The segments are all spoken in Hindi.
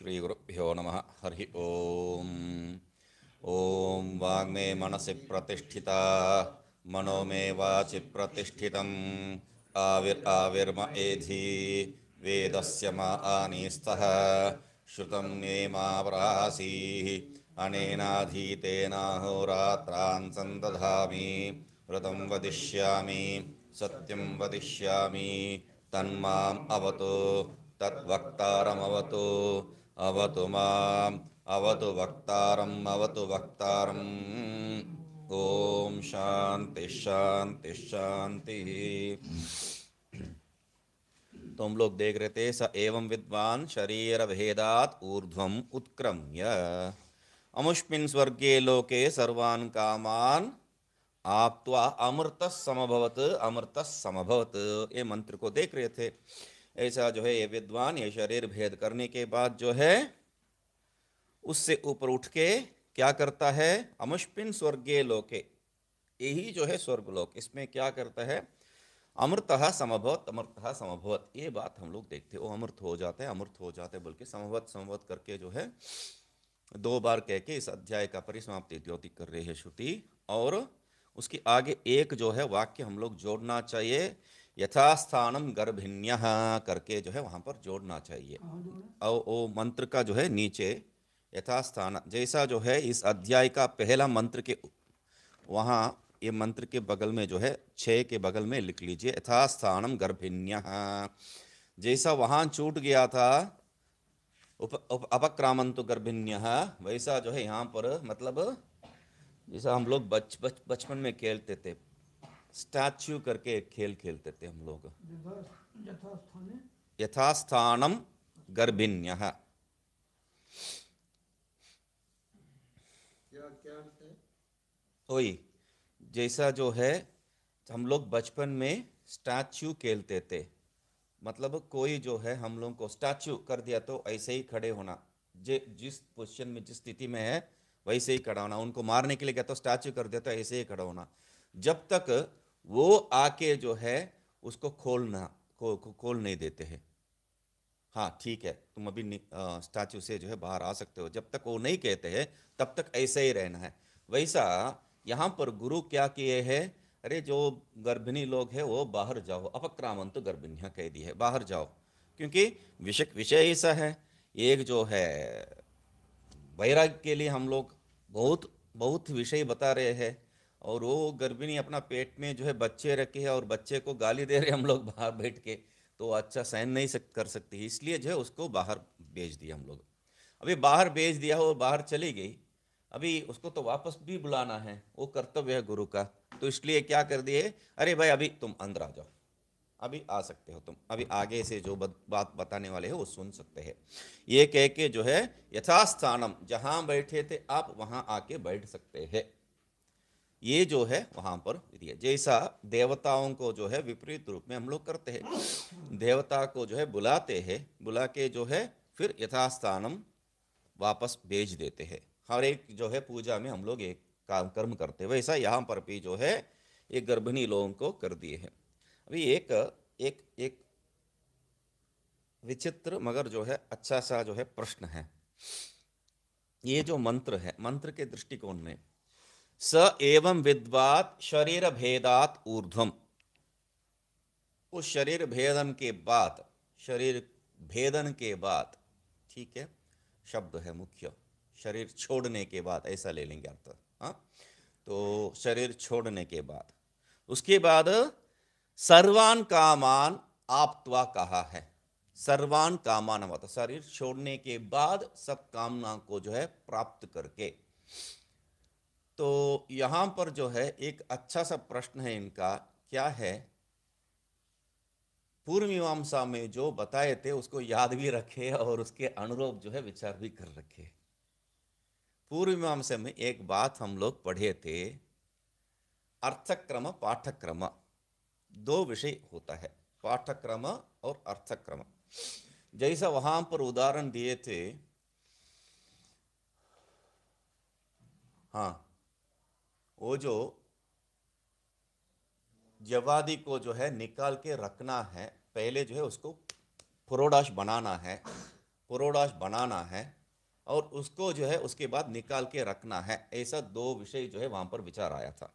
श्रीगुरुभ्यो नमः। हरि ओम। ओम वाङ्मे मनसि प्रतिष्ठिता मनो मे वाचि प्रतिष्ठितम् आविर्म एधि वेदस्य मा आनीस्तः श्रुतं मे मा व्रासीः अनेनाधीतेनाहोरात्रान् सन्दधामि व्रतं वदिष्यामि सत्यं वदिष्यामि तन्माम् अवतु तद्वक्तारमवतु अवतु माम् अवतु वक्तारम् अवतु वक्तारम्। ओम शांति शांति शांति। तो हम लोग देख रहे थे स एवं विद्वान शरीर भेदात ऊर्ध्वम उत्क्रम्य अमुष्मिन् स्वर्गे लोके सर्वान् कामान् आप्त्वा अमृतः समभवत् अमृतः समभवत्। ये मंत्र को देख रहे थे। ऐसा जो है ये विद्वान ये शरीर भेद करने के बाद जो है उससे ऊपर उठ के क्या करता है, अमुष्मिन् स्वर्गे लोके, यही जो है स्वर्गलोक, इसमें क्या करता है, अमृतः समभवत अमृतः समभवत। ये बात हम लोग देखते, वो अमृत हो जाते हैं अमृत हो जाते हैं, बल्कि समभवत समभवत करके जो है दो बार कह के इस अध्याय का परिसमाप्ति द्योति कर रही है श्रुति। और उसके आगे एक जो है वाक्य हम लोग जोड़ना चाहिए, यथास्थानम गर्भिण्यः करके जो है वहां पर जोड़ना चाहिए। और वो मंत्र का जो है नीचे यथास्थान जैसा जो है इस अध्याय का पहला मंत्र के वहाँ ये मंत्र के बगल में जो है 6 के बगल में लिख लीजिए यथास्थानम गर्भिण्यः। जैसा वहाँ छूट गया था अपक्रामंतु गर्भिण्यः, वैसा जो है यहाँ पर मतलब जैसा हम लोग बचपन में खेलते थे, स्टैच्यू करके एक खेल खेलते थे हम लोग, यथास्थानम गर्भिण्यः। वही जैसा जो है हम लोग बचपन में स्टैच्यू खेलते थे, मतलब कोई जो है हम लोग को स्टैच्यू कर दिया तो ऐसे ही खड़े होना, जिस पोजीशन में जिस स्थिति में है वैसे ही खड़ा होना। उनको मारने के लिए क्या तो स्टैच्यू कर दिया तो ऐसे ही खड़ा होना, जब तक वो आके जो है उसको खोल नहीं देते हैं। हाँ ठीक है तुम अभी स्टैच्यू से जो है बाहर आ सकते हो, जब तक वो नहीं कहते हैं तब तक ऐसे ही रहना है। वैसा यहाँ पर गुरु क्या किए हैं, अरे जो गर्भिणी लोग हैं वो बाहर जाओ, अपक्रामंतु गर्भिणियाँ कह दी है, बाहर जाओ, क्योंकि विषय ऐसा है। एक जो है वैराग्य के लिए हम लोग बहुत बहुत विषय बता रहे हैं, और वो गर्भिणी अपना पेट में जो है बच्चे रखे हैं और बच्चे को गाली दे रहे हैं हम लोग बाहर बैठ के, तो अच्छा सहन नहीं कर सकती, इसलिए जो है उसको बाहर भेज दिया हम लोग। अभी बाहर भेज दिया, वो बाहर चली गई, अभी उसको तो वापस भी बुलाना है, वो कर्तव्य है गुरु का, तो इसलिए क्या कर दिए, अरे भाई अभी तुम अंदर आ जाओ, अभी आ सकते हो तुम, अभी आगे से जो बात बताने वाले हैं वो सुन सकते हैं। ये कह के जो है यथास्थानम, जहां बैठे थे आप वहां आके बैठ सकते हैं, ये जो है वहां पर विधि है। जैसा देवताओं को जो है विपरीत रूप में हम लोग करते हैं, देवता को जो है बुलाते हैं, बुला के जो है फिर यथास्थानम वापस भेज देते हैं। हर एक जो है पूजा में हम लोग एक काम कर्म करते हैं, वैसा यहाँ पर भी जो है एक गर्भिणी लोगों को कर दिए हैं। अभी एक एक एक विचित्र मगर जो है अच्छा सा जो है प्रश्न है, ये जो मंत्र है, मंत्र के दृष्टिकोण में स एवं विद्वात शरीर भेदात ऊर्ध्वम, उस शरीर भेदन के बाद, शरीर भेदन के बाद, ठीक है शब्द है मुख्य, शरीर छोड़ने के बाद ऐसा ले लेंगे अर्थ। हाँ तो शरीर छोड़ने के बाद, उसके बाद सर्वान कामान आप्त्वा कहा है, सर्वान कामान मतलब शरीर छोड़ने के बाद सब कामना को जो है प्राप्त करके। तो यहां पर जो है एक अच्छा सा प्रश्न है इनका, क्या है, पूर्व मीमांसा में जो बताए थे उसको याद भी रखे और उसके अनुरूप जो है विचार भी कर रखे। पूर्व मीमांसा में एक बात हम लोग पढ़े थे, अर्थक्रम पाठक्रम, दो विषय होता है, पाठक्रम और अर्थक्रम। जैसा वहां पर उदाहरण दिए थे, हाँ वो जो जवादी को जो है निकाल के रखना है, पहले जो है उसको फुरोडाश बनाना है, पुरोडाश बनाना है और उसको जो है उसके बाद निकाल के रखना है, ऐसा दो विषय जो है वहां पर विचार आया था।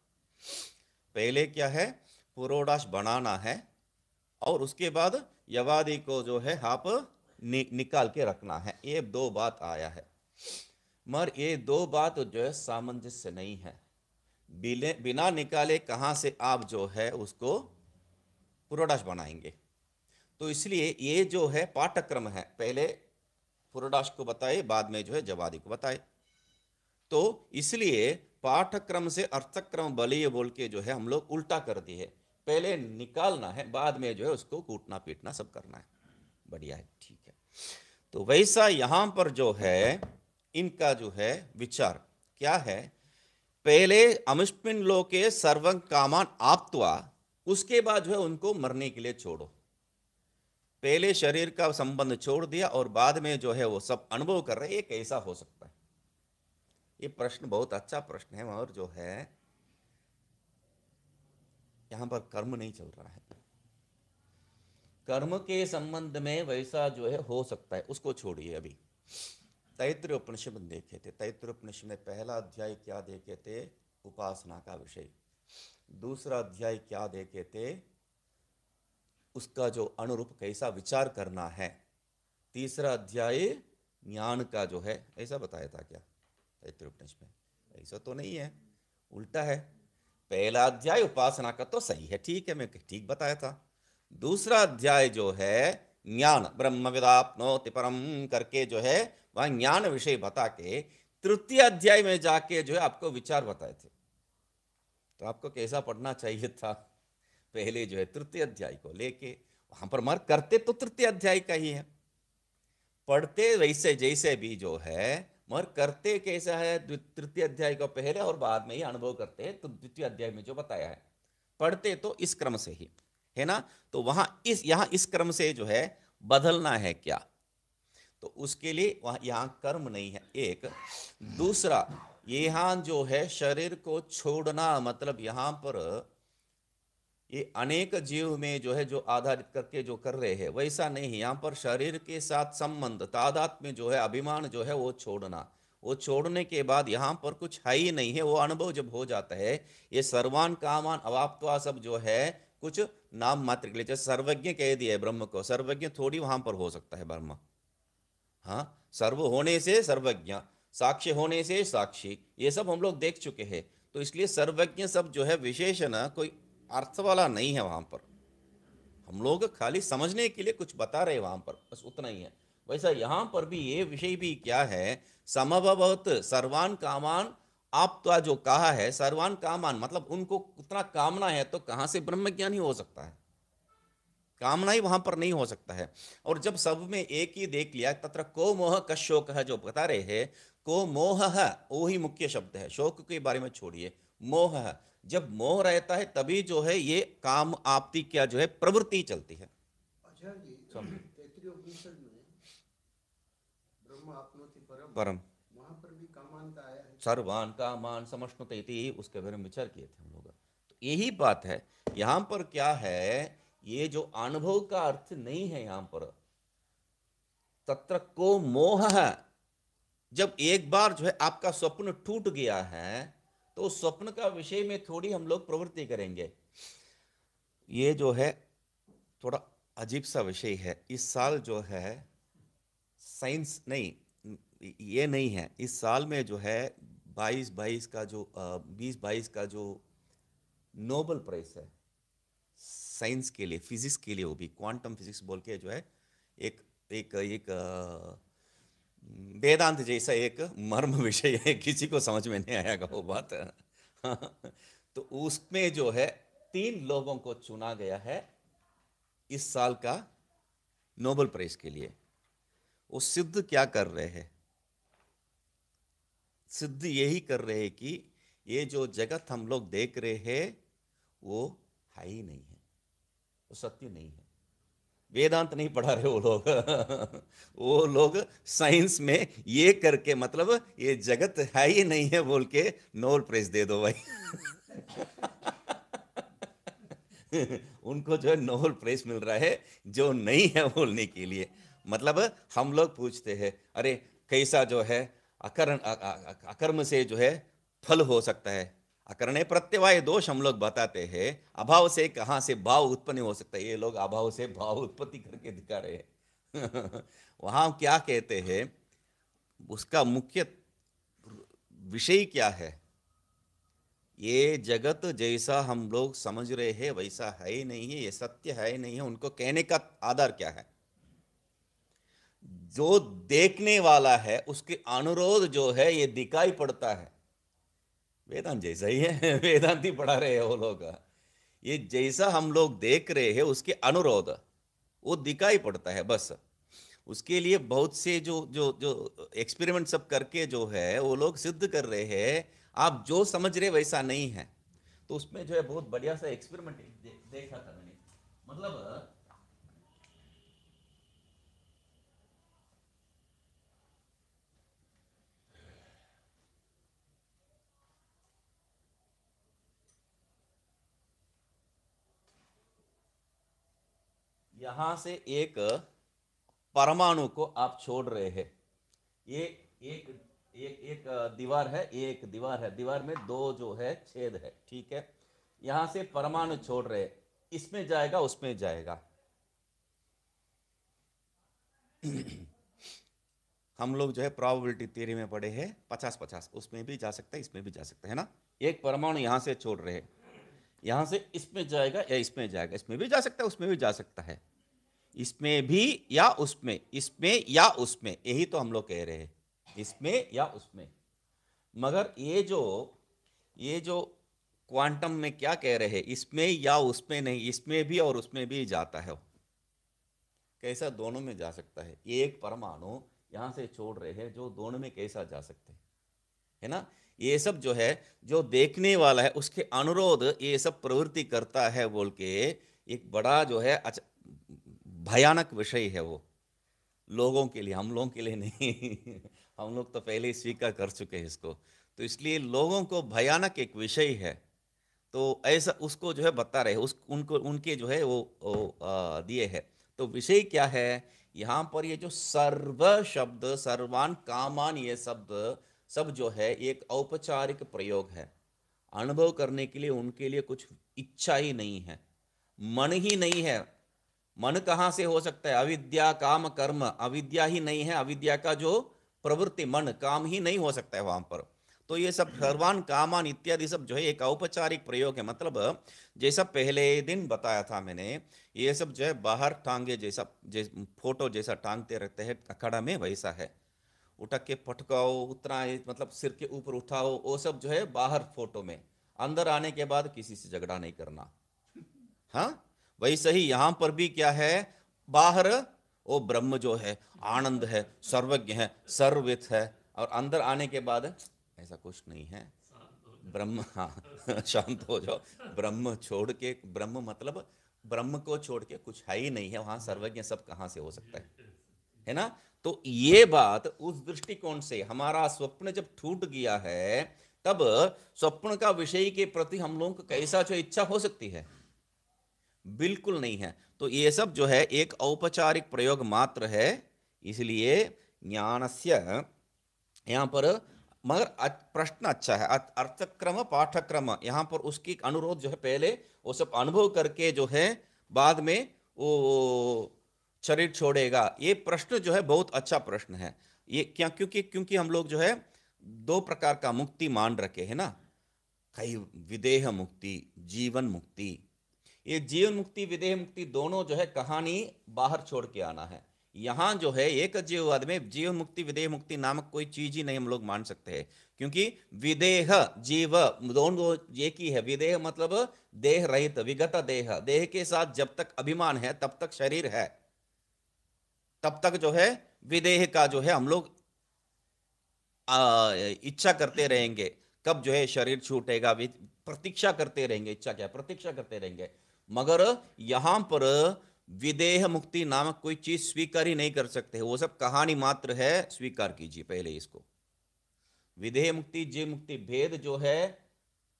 पहले क्या है, पुरोडाश बनाना है और उसके बाद यवादी को जो है आप निकाल के रखना है, ये दो बात आया है। मगर ये दो बात जो है सामंजस्य नहीं है। बिना निकाले कहाँ से आप जो है उसको पुरोडाश बनाएंगे। तो इसलिए ये जो है पाठ्यक्रम है, पहले पुरोडाश को बताए बाद में जो है जवादी को बताए। तो इसलिए पाठ्यक्रम से अर्थक्रम बलीय बोल के जो है हम लोग उल्टा कर दिए, पहले निकालना है बाद में जो है उसको कूटना पीटना सब करना है। बढ़िया है, ठीक है। तो वैसा यहां पर जो है इनका जो है विचार क्या है, पहले अमुष्मिन लोके सर्वं कामान आप्त्वा, उसके बाद जो है उनको मरने के लिए छोड़ो। पहले शरीर का संबंध छोड़ दिया और बाद में जो है वो सब अनुभव कर रहे हैं, ये कैसा हो सकता है? ये प्रश्न बहुत अच्छा प्रश्न है। और जो है यहां पर कर्म नहीं चल रहा है, कर्म के संबंध में वैसा जो है हो सकता है, उसको छोड़िए। अभी तैत्तिरीय उपनिषद में देखे थे, तैत्तिरीय उपनिषद में पहला अध्याय क्या देखे थे, उपासना का विषय। दूसरा अध्याय क्या देखे थे, उसका जो अनुरूप कैसा विचार करना है। तीसरा अध्याय ज्ञान का जो है, ऐसा बताया था क्या तैत्तिरीय उपनिषद में? ऐसा तो नहीं है, उल्टा है। पहला अध्याय उपासना का तो सही है, ठीक है, मैं ठीक बताया था। दूसरा अध्याय जो है ज्ञान, ब्रह्मविदाप्नोति परम करके जो है वहां ज्ञान विषय बता के तृतीय अध्याय में जाके जो है आपको विचार बताए थे। तो आपको कैसा पढ़ना चाहिए था, पहले जो है तृतीय अध्याय को लेके वहां पर मार करते तो तृतीय अध्याय का ही है, पढ़ते वैसे जैसे भी जो है, मगर करते कैसा है, तृतीय अध्याय को पहले और बाद में ही अनुभव करते हैं। तो द्वितीय अध्याय में जो बताया है, पढ़ते तो इस क्रम से ही है ना। तो वहां यहां इस क्रम से जो है बदलना है क्या, तो उसके लिए वहां यहां कर्म नहीं है एक। दूसरा, यहां जो है शरीर को छोड़ना, मतलब यहां पर ये अनेक जीव में जो है जो आधारित करके जो कर रहे हैं वैसा नहीं। यहाँ पर शरीर के साथ संबंध तादात्म्य में जो है अभिमान जो है वो छोड़ना, वो छोड़ने के बाद यहाँ पर कुछ है ही नहीं है। वो अनुभव जब हो जाता है, ये सर्वान कामान अवाप्त्वा सब जो है कुछ नाम मात्र के लिए, जैसे सर्वज्ञ कह दिया है ब्रह्म को, सर्वज्ञ थोड़ी वहां पर हो सकता है ब्रह्म। हाँ, सर्व होने से सर्वज्ञ, साक्ष्य होने से साक्षी, ये सब हम लोग देख चुके हैं। तो इसलिए सर्वज्ञ सब जो है विशेषण कोई अर्थ वाला नहीं है वहां पर, हम लोग खाली समझने के लिए कुछ बता रहे वहां पर, बस उतना ही है। वैसा यहां पर भी ये विषय भी क्या है, समभवत सर्वान कामान, आप तो जो कहा है सर्वान कामान, मतलब उनको उतना कामना है तो कहां से ब्रह्म ज्ञान ही हो सकता है, कामना ही वहां पर नहीं हो सकता है। और जब सब में एक ही देख लिया, तत्र को मोह का शोक है जो बता रहे हैं, को मोह है वो ही मुख्य शब्द है, शोक के बारे में छोड़िए, मोह है। जब मोह रहता है तभी जो है ये काम आपती क्या जो है प्रवृत्ति चलती है। अच्छा जी, तैत्तिरीय उपनिषद में ब्रह्म आपनोति परम, परम वहां पर भी कामान का आया है। सर्वान कामान समश्नुते इति, उसके बारे में विचार किए थे हम लोग। तो यही बात है, यहां पर क्या है, ये जो अनुभव का अर्थ नहीं है यहां पर, तत्र को मोह है। जब एक बार जो है आपका स्वप्न टूट गया है तो स्वप्न का विषय में थोड़ी हम लोग प्रवृत्ति करेंगे। ये जो है थोड़ा अजीब सा विषय है। इस साल जो है साइंस नहीं, ये नहीं है, इस साल में जो है 22 का जो 20-22 का जो नोबेल प्राइज है साइंस के लिए, फिजिक्स के लिए, वो भी क्वांटम फिजिक्स बोल के जो है एक एक एक वेदांत जैसा एक मर्म विषय है, किसी को समझ में नहीं आएगा वो बात। तो उसमें जो है 3 लोगों को चुना गया है इस साल का नोबेल प्राइज के लिए। वो सिद्ध क्या कर रहे हैं, सिद्ध यही कर रहे हैं कि ये जो जगत हम लोग देख रहे हैं वो है ही नहीं है, वो सत्य नहीं है। वेदांत नहीं पढ़ा रहे वो लोग वो लोग साइंस में ये करके, मतलब ये जगत है ही नहीं है बोल के नोबेल प्राइज दे दो भाई उनको जो है नोबेल प्राइज मिल रहा है जो नहीं है बोलने के लिए। मतलब हम लोग पूछते हैं, अरे कैसा जो है अकर्म से जो है फल हो सकता है। अकरणे प्रत्यवाय दोष हम लोग बताते हैं, अभाव से कहाँ से भाव उत्पन्न हो सकता है, ये लोग अभाव से भाव उत्पत्ति करके दिखा रहे हैं। वहां क्या कहते हैं, उसका मुख्य विषय क्या है, ये जगत जैसा हम लोग समझ रहे हैं वैसा है ही नहीं है, ये सत्य है ही नहीं है। उनको कहने का आधार क्या है, जो देखने वाला है उसके अनुरोध जो है ये दिखाई पड़ता है। वेदांत जैसा ही है, वेदांती पढ़ा रहे हैं वो लोग। ये जैसा हम लोग देख रहे हैं उसके अनुरोध वो दिखाई पड़ता है बस। उसके लिए बहुत से जो जो जो एक्सपेरिमेंट सब करके जो है वो लोग सिद्ध कर रहे हैं, आप जो समझ रहे वैसा नहीं है। तो उसमें जो है बहुत बढ़िया सा एक्सपेरिमेंट देखा था मैंने। मतलब यहां से एक परमाणु को आप छोड़ रहे हैं, ये एक एक एक दीवार है, एक दीवार है, दीवार में दो जो है छेद है, ठीक है। यहां से परमाणु छोड़ रहे हैं, इसमें जाएगा उसमें जाएगा। हम लोग जो है प्रोबेबिलिटी थ्योरी में पढ़े हैं 50-50, उसमें भी जा सकता है इसमें भी जा सकता है ना। एक परमाणु यहां से छोड़ रहे हैं, यहां से इसमें जाएगा या इसमें जाएगा, इसमें भी जा सकता है उसमें भी जा सकता है, इसमें भी या उसमें, इसमें या उसमें, यही तो हम लोग कह रहे हैं, इसमें या उसमें। मगर ये जो क्वांटम में क्या कह रहे हैं, इसमें या उसमें नहीं, इसमें भी और उसमें भी जाता है। कैसा दोनों में जा सकता है, ये एक परमाणु यहां से छोड़ रहे हैं, जो दोनों में कैसा जा सकते हैं, है ना। ये सब जो है जो देखने वाला है उसके अनुरोध ये सब प्रवृत्ति करता है बोल के एक बड़ा जो है भयानक विषय है वो, लोगों के लिए, हम लोगों के लिए नहीं। हम लोग तो पहले ही स्वीकार कर चुके हैं इसको, तो इसलिए लोगों को भयानक एक विषय है। तो ऐसा उसको जो है बता रहे हैं, उस उनको उनके जो है वो दिए है। तो विषय क्या है यहाँ पर, ये जो सर्व शब्द, सर्वान कामान, ये शब्द सब जो है एक औपचारिक प्रयोग है। अनुभव करने के लिए उनके लिए कुछ इच्छा ही नहीं है, मन ही नहीं है। मन कहाँ से हो सकता है, अविद्या काम कर्म, अविद्या ही नहीं है, अविद्या का जो प्रवृत्ति मन काम ही नहीं हो सकता है वहां पर। तो ये सब सर्वान कामान इत्यादि सब जो है एक औपचारिक प्रयोग है। मतलब जैसा पहले दिन बताया था मैंने, ये सब जो है बाहर टांगे जैसा, फोटो जैसा टांगते रहते हैं अखाड़ा में, वैसा है। उठक के पटकाओ, उतना मतलब सिर के ऊपर उठाओ, वो सब जो है बाहर फोटो में, अंदर आने के बाद किसी से झगड़ा नहीं करना। हाँ, वैसे ही यहां पर भी क्या है, बाहर वो ब्रह्म जो है आनंद है, सर्वज्ञ है, सर्वविद है, और अंदर आने के बाद ऐसा कुछ नहीं है। ब्रह्म, हाँ, शांत हो जाओ। ब्रह्म छोड़ के, ब्रह्म मतलब ब्रह्म को छोड़ के कुछ है ही नहीं है वहां, सर्वज्ञ सब कहां से हो सकता है ना। तो ये बात उस दृष्टिकोण से, हमारा स्वप्न जब टूट गया है तब स्वप्न का विषय के प्रति हम लोगों को कैसा जो इच्छा हो सकती है, बिल्कुल नहीं है। तो ये सब जो है एक औपचारिक प्रयोग मात्र है। इसलिए ज्ञानस्य यहाँ पर, मगर प्रश्न अच्छा है, अर्थक्रम पाठक्रम, यहाँ पर उसकी अनुरोध जो है पहले वो सब अनुभव करके जो है बाद में वो शरीर छोड़ेगा। ये प्रश्न जो है बहुत अच्छा प्रश्न है। ये क्या, क्योंकि हम लोग जो है दो प्रकार का मुक्ति मान रखे हैं ना, कई विदेह मुक्ति, जीवन मुक्ति। ये जीवन मुक्ति विदेह मुक्ति दोनों जो है कहानी बाहर छोड़ के आना है। यहां जो है एक जीववाद में जीवन मुक्ति विदेह मुक्ति नामक कोई चीज ही नहीं हम लोग मान सकते हैं, क्योंकि विदेह जीव दोनों एक ही है। विदेह मतलब देह रहित, विगत देह, देह के साथ जब तक अभिमान है तब तक शरीर है, तब तक जो है विदेह का जो है हम लोग इच्छा करते रहेंगे, कब जो है शरीर छूटेगा, प्रतीक्षा करते रहेंगे। इच्छा क्या, प्रतीक्षा करते रहेंगे। मगर यहां पर विदेह मुक्ति नामक कोई चीज स्वीकार ही नहीं कर सकते, वो सब कहानी मात्र है। स्वीकार कीजिए पहले इसको। विदेह मुक्ति जीव मुक्ति भेद जो है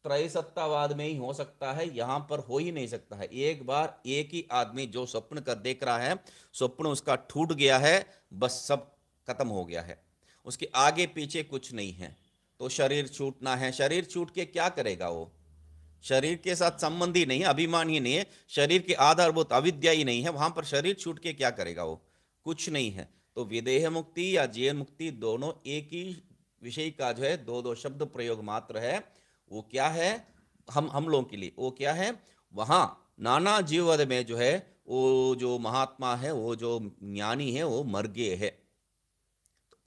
त्रैसत्तावाद में ही हो सकता है, यहां पर हो ही नहीं सकता है। एक बार एक ही आदमी जो स्वप्न कर देख रहा है, स्वप्न उसका टूट गया है, बस सब खत्म हो गया है, उसके आगे पीछे कुछ नहीं है। तो शरीर छूटना है, शरीर छूट के क्या करेगा वो? शरीर के साथ संबंध ही नहीं है, अभिमान ही नहीं है, शरीर के आधारभूत अविद्या ही नहीं है, वहां पर शरीर छूट के क्या करेगा वो? कुछ नहीं है। तो विदेह मुक्ति या जीवन मुक्ति दोनों एक ही विषय का जो है दो दो शब्द प्रयोग मात्र है। वो क्या है हम लोगों के लिए? वो क्या है? वहां नाना जीवद में जो है वो जो महात्मा है, वो जो ज्ञानी है, वो मर गए है,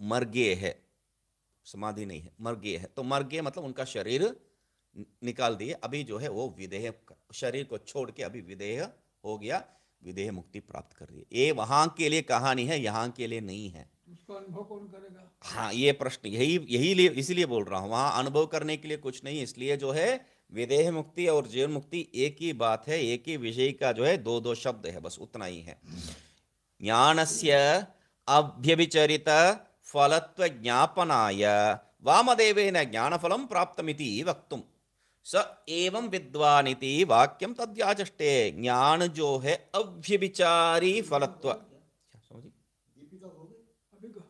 मर गए है, समाधि नहीं है, मर गए है। तो मर गए मतलब उनका शरीर निकाल दिए, अभी जो है वो विदेह, शरीर को छोड़ के अभी विदेह हो गया, विदेह मुक्ति प्राप्त कर रही है। ये वहां के लिए कहानी है, यहाँ के लिए नहीं है। उसका अनुभव कौन करेगा? हाँ, ये प्रश्न यही यही इसीलिए बोल रहा हूं, वहां अनुभव करने के लिए कुछ नहीं, इसलिए जो है विदेह मुक्ति और जीवन मुक्ति एक ही बात है, एक ही विषय का जो है दो दो शब्द है, बस उतना ही है। ज्ञानस्य अभ्यभिचरित फलत्व ज्ञापनाय वामदेवेन ज्ञानफलम प्राप्तमिति वक्तुम स एवं विद्वानिति वाक्यम तद्याचष्टे। ज्ञान जो है अभ्यभिचारी फलत्व, समझी? दीपिका हो गई अभी का?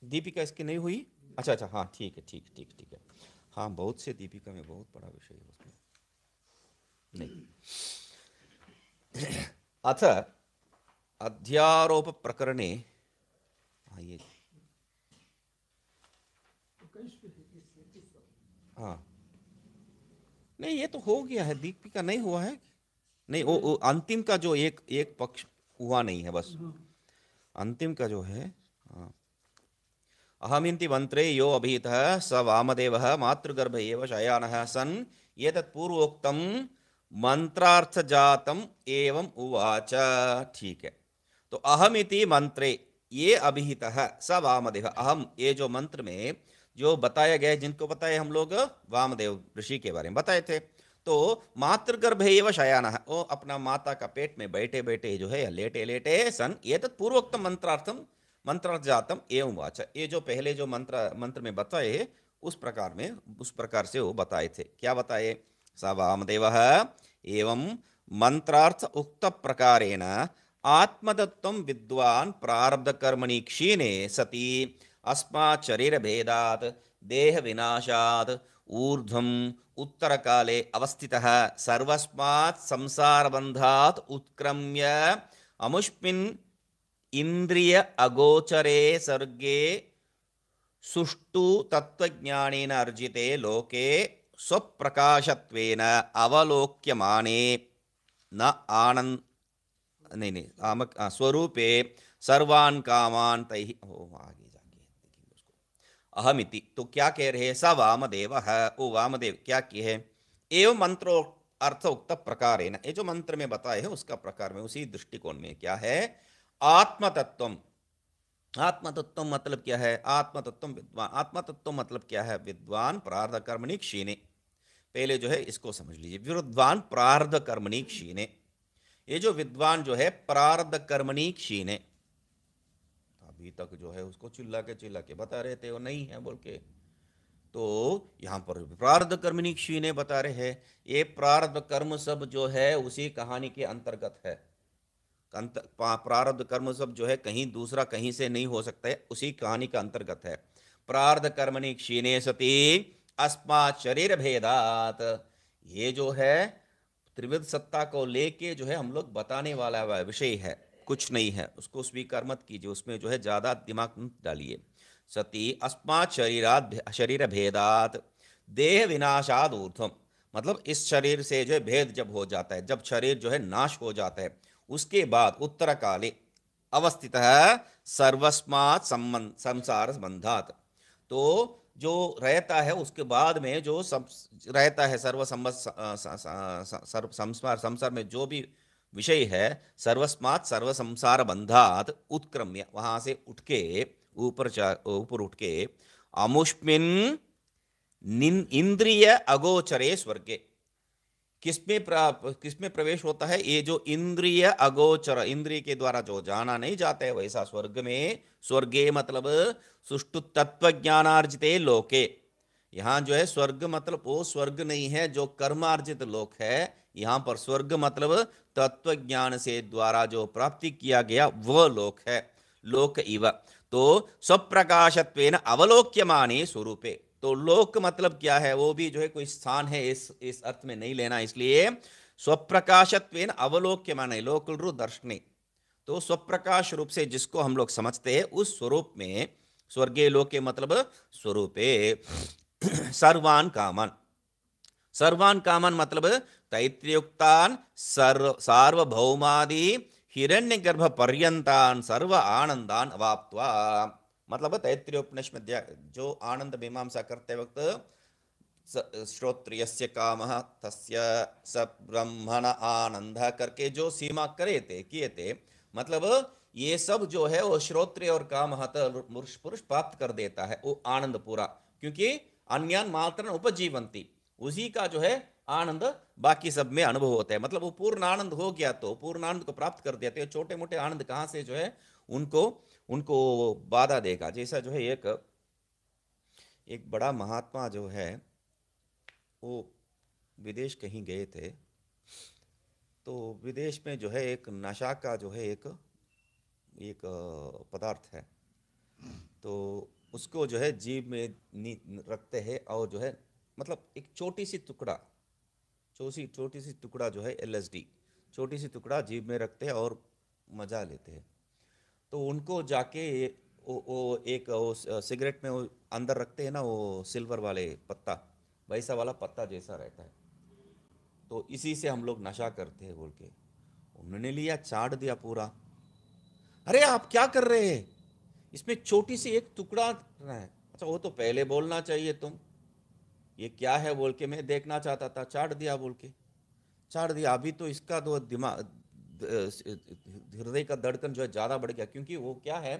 दीपिका इसकी नहीं हुई? अच्छा अच्छा, हाँ ठीक है, ठीक ठीक ठीक है। हाँ, बहुत से दीपिका में बहुत बड़ा विषय है उसमें। नहीं, अथ अध्यारोप प्रकरणे, हाँ ये, हाँ नहीं, ये तो हो गया है, दीपिका नहीं हुआ है। नहीं, वो अंतिम का जो एक एक पक्ष हुआ नहीं है, बस अंतिम का जो है। हाँ, अहमिन्ति मंत्रे यो अभीतः स वामदेवः मातृगर्भ एव शयानः सन् एतत् पूर्वोक्तं मंत्रार्थजातम् एवं उवाच। ठीक है, तो अहमिति मंत्रे ये अभिहितः स वामदेव, अहम ये जो मंत्र में जो बताया गया है, जिनको बताए हम लोग वामदेव ऋषि के बारे में बताए थे। तो मातृगर्भ एव शयानः, वो अपना माता का पेट में बैठे बैठे जो है लेटे लेटे सन एतत् पूर्वोक्तम मंत्रार्थम मंत्रार्थजातम एवं वाच, ये जो पहले जो मंत्र में बताए उस प्रकार में, उस प्रकार से वो बताए थे। क्या बताए? स वामदेवः एवं मंत्रार्थ उक्त प्रकारेण आत्मतत्त्वं विद्वान् प्रारब्ध कर्मणि क्षीणे सति अस्मात् शरीर भेदात् देह विनाशात् ऊर्ध्वम् उत्तर काले अवस्थितः सर्वस्मात् संसार बन्धात् उत्क्रम्य अमुष्मिन् इंद्रिय अगोचरे सर्गे सुष्टु तत्वज्ञानेन अर्जिते लोके स्वप्रकाशत्वेन अवलोक्यमाने न आनंद नहीं नहीं आमक स्वरूपे सर्वान् कामान् तैहि, आगे जाके देखेंगे उसको। अहमिति तो क्या कह रहे हैं? स वामदेव है, वो वामदेव क्या किए है? एवं मंत्रो अर्थ उक्त प्रकार है ना, ये जो मंत्र में बताए हैं उसका प्रकार में, उसी दृष्टिकोण में क्या है? आत्मतत्वम, आत्मतत्व मतलब क्या है? आत्मतत्व विद्वान, आत्मतत्व मतलब क्या है? विद्वान प्रारब्ध कर्मणि क्षीणे। पहले जो है इसको समझ लीजिए, विद्वान प्रारब्ध कर्मणि क्षीणे, ये जो विद्वान जो है प्रारब्ध कर्मणि क्षीणे, अभी तक जो है उसको चिल्ला के बता रहे थे वो नहीं है बोल के, तो यहां पर प्रारब्ध कर्मणि क्षीणे बता रहे हैं। ये प्रारब्ध कर्म सब जो है उसी कहानी के अंतर्गत है। प्रारब्ध कर्म सब जो है कहीं दूसरा कहीं से नहीं हो सकता है, उसी कहानी का अंतर्गत है। प्रारब्ध कर्मणि क्षीणे सति अस्मात् शरीर भेदात, ये जो है त्रिविध सत्ता को लेके जो है हम लोग बताने वाला विषय है, कुछ नहीं है, उसको स्वीकार मत कीजिए, उसमें जो है ज्यादा दिमाग मत डालिए। सति अस्मात् शरीर भेदात देह विनाशाद ऊर्ध्वम, मतलब इस शरीर से जो है भेद जब हो जाता है, जब शरीर जो है नाश हो जाता है, उसके बाद उत्तर काले अवस्थित है सर्वस्मात् संसार संबंधात, तो जो रहता है उसके बाद में जो सब रहता है सर्व संसार में जो भी विषय है, सर्वस्मात् सर्व संसार बंधात उत्क्रम्य, वहां से उठ के ऊपर उठ के अमुष्मिन् इंद्रिय अगोचरे स्वर्गे, किसमें प्रवेश होता है? ये जो इंद्रिय अगोचर, इंद्रिय के द्वारा जो जाना नहीं जाता है वैसा स्वर्ग में, स्वर्गे मतलब सुष्टु तत्व ज्ञानार्जिते लोके, यहाँ जो है स्वर्ग मतलब वो स्वर्ग नहीं है जो कर्मार्जित लोक है, यहाँ पर स्वर्ग मतलब तत्व ज्ञान से द्वारा जो प्राप्ति किया गया वह लोक है, लोक इव। तो स्वप्रकाशत्वेन अवलोक्यमाने स्वरूपे, तो लोक मतलब क्या है, वो भी जो है कोई स्थान है, इस अर्थ में नहीं लेना, इसलिए स्वप्रकाशत्वेन अवलोक्यमाने लोकलरु दर्शने, तो स्वप्रकाश रूप से जिसको हम लोग समझते हैं उस स्वरूप में, स्वर्गीय लोके मतलब स्वरूपे सर्वान कामन, सर्वान कामन मतलब तैत्रियुक्तान सार्वभौमादि हिरण्यगर्भ पर्यंतान सर्व आनंदान अवाप्त्वा, मतलब तैत्रियोपनिषद में जो आनंद मीमांसा करते वक्त श्रोत्रियस्य कामः तस्य स ब्रह्मण आनंद करके जो सीमा करे थे किए थे, मतलब ये सब जो है वो श्रोत्रिय और कामः पुरुष प्राप्त कर देता है वो आनंद पूरा, क्योंकि अन्यान मात्र उपजीवंती, उसी का जो है आनंद बाकी सब में अनुभव होता है। मतलब वो पूर्ण आनंद हो गया तो पूर्ण आनंद को प्राप्त कर देते हैं, छोटे मोटे आनंद कहाँ से जो है उनको उनको बाधा देगा। जैसा जो है एक बड़ा महात्मा जो है वो विदेश कहीं गए थे, तो विदेश में जो है एक नशा का जो है एक पदार्थ है, तो उसको जो है जीभ में रखते हैं और जो है मतलब एक छोटी सी टुकड़ा जो है LSD, छोटी सी टुकड़ा जीभ में रखते हैं और मजा लेते हैं। तो उनको जाके वो सिगरेट में वो अंदर रखते हैं ना, वो सिल्वर वाले पत्ता, वैसा वाला पत्ता जैसा रहता है, तो इसी से हम लोग नशा करते हैं बोल के उन्होंने लिया, चाट दिया पूरा। अरे आप क्या कर रहे हैं, इसमें छोटी सी एक टुकड़ा है। अच्छा वो तो पहले बोलना चाहिए तुम, ये क्या है बोल के मैं देखना चाहता था, चाट दिया बोल के, चाट दिया। अभी तो इसका तो दिमाग हृदय का धड़कन जो है ज़्यादा बढ़ गया, क्योंकि वो क्या है,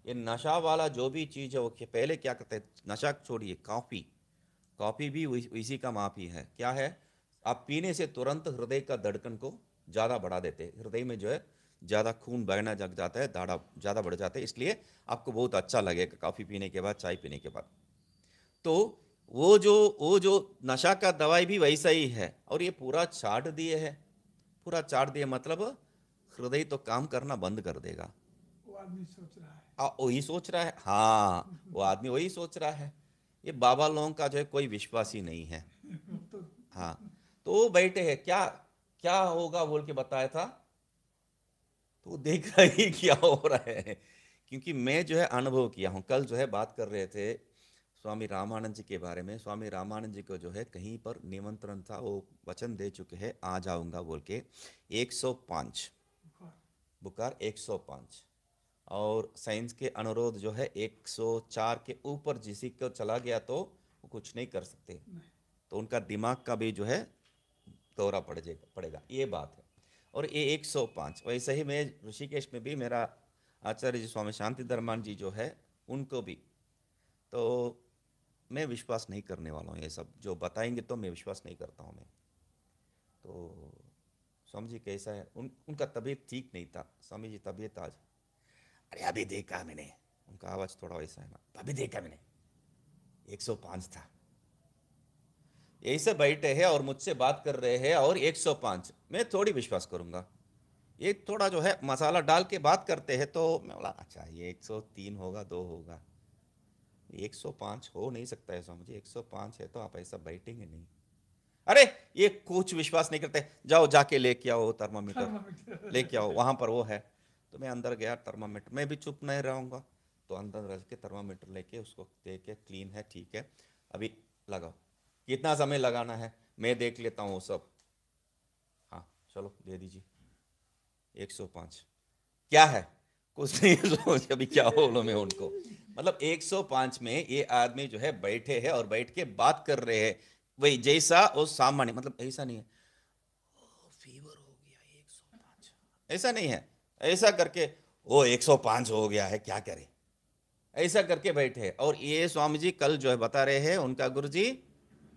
ये नशा वाला जो भी चीज़ है वो पहले क्या करते हैं, नशा छोड़िए, कॉफ़ी भी इसी का माप ही है। क्या है, आप पीने से तुरंत हृदय का धड़कन को ज़्यादा बढ़ा देते हैं, हृदय में जो है ज़्यादा खून बहना जग जाता है, दाढ़ा ज़्यादा बढ़ जाता है, इसलिए आपको बहुत अच्छा लगेगा कॉफ़ी पीने के बाद, चाय पीने के बाद। तो वो जो नशा का दवाई भी वैसा ही है, और ये पूरा चाट दिए है, पूरा चाट दिए मतलब हृदय तो काम करना बंद कर देगा। वो आदमी सोच रहा है, वही सोच रहा है, हाँ वो आदमी वही सोच रहा है। ये बाबा लोगों का जो है कोई विश्वास ही नहीं है। तो हाँ, तो वो बैठे हैं, क्या क्या होगा बोल के बताया था, तो देख रहा ही क्या हो रहा है, क्योंकि मैं जो है अनुभव किया हूँ। कल जो है बात कर रहे थे स्वामी रामानंद जी के बारे में, स्वामी रामानंद जी को जो है कहीं पर निमंत्रण था, वो वचन दे चुके हैं आ जाऊंगा बोल के, 105 बुखार 105, और साइंस के अनुरोध जो है 104 के ऊपर जिसी को चला गया तो वो कुछ नहीं कर सकते, तो उनका दिमाग का भी जो है दौरा पड़ेगा, ये बात है। और ये 105 वैसे ही मैं ऋषिकेश में भी मेरा आचार्य जी स्वामी शांति धर्मान जी जो है उनको भी, तो मैं विश्वास नहीं करने वाला हूँ, ये सब जो बताएंगे तो मैं विश्वास नहीं करता हूँ मैं। तो स्वामी जी कैसा है, उनका तबीयत ठीक नहीं था, स्वामी जी तबीयत आज, अरे अभी देखा मैंने, उनका आवाज़ थोड़ा वैसा है ना, अभी देखा मैंने 105 था, ऐसे बैठे हैं और मुझसे बात कर रहे हैं और 105, मैं थोड़ी विश्वास करूंगा। ये थोड़ा जो है मसाला डाल के बात करते हैं, तो मैं बोला अच्छा ये 103 होगा, 2 होगा, 105 हो नहीं सकता है स्वामी जी, 105 है तो आप ऐसा बैठेंगे नहीं। अरे ये कुछ विश्वास नहीं करते, जाओ जाके लेके आओ थर्मामीटर, लेके आओ, वहां पर वो है। तो मैं अंदर गया, थर्मामीटर, मैं भी चुप नहीं रहूंगा, तो अंदर रख के थर्मामीटर लेके उसको देख के, क्लीन है ठीक है, अभी लगाओ, कितना समय लगाना है मैं देख लेता हूँ वो सब, हाँ चलो दे दीजिए। 105 क्या है, कुछ नहीं सोच, अभी क्या बोलो मैं उनको, मतलब 105 में ये आदमी जो है बैठे हैं और बैठ के बात कर रहे हैं, वही जैसा वो सामान्य, मतलब ऐसा नहीं है फीवर हो गया 105, ऐसा नहीं है, ऐसा करके वो 105 हो गया है क्या करे, ऐसा करके बैठे। और ये स्वामी जी कल जो है बता रहे हैं, उनका गुरु जी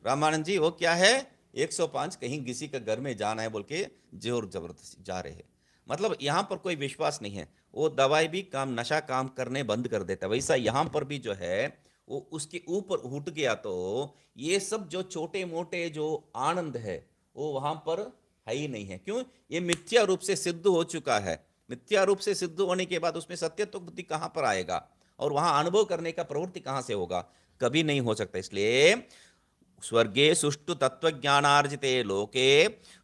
रामानंद जी, वो क्या है 105 कहीं किसी के घर में जाना है बोल के जोर जबरदस्ती जा रहे हैं, मतलब यहाँ पर कोई विश्वास नहीं है, वो दवाई भी काम, नशा काम करने बंद कर देता है। वैसा यहाँ पर भी जो है वो उसके ऊपर उठ गया तो ये सब जो छोटे मोटे जो आनंद है वो वहां पर है ही नहीं है। क्यों? ये मिथ्या रूप से सिद्ध हो चुका है। मिथ्या रूप से सिद्ध होने के बाद उसमें सत्य तो बुद्धि कहां पर आएगा, और वहां अनुभव करने का प्रवृत्ति कहां से होगा? कभी नहीं हो सकता। इसलिए स्वर्गे सुष्टु तत्वज्ञानार्जिते लोके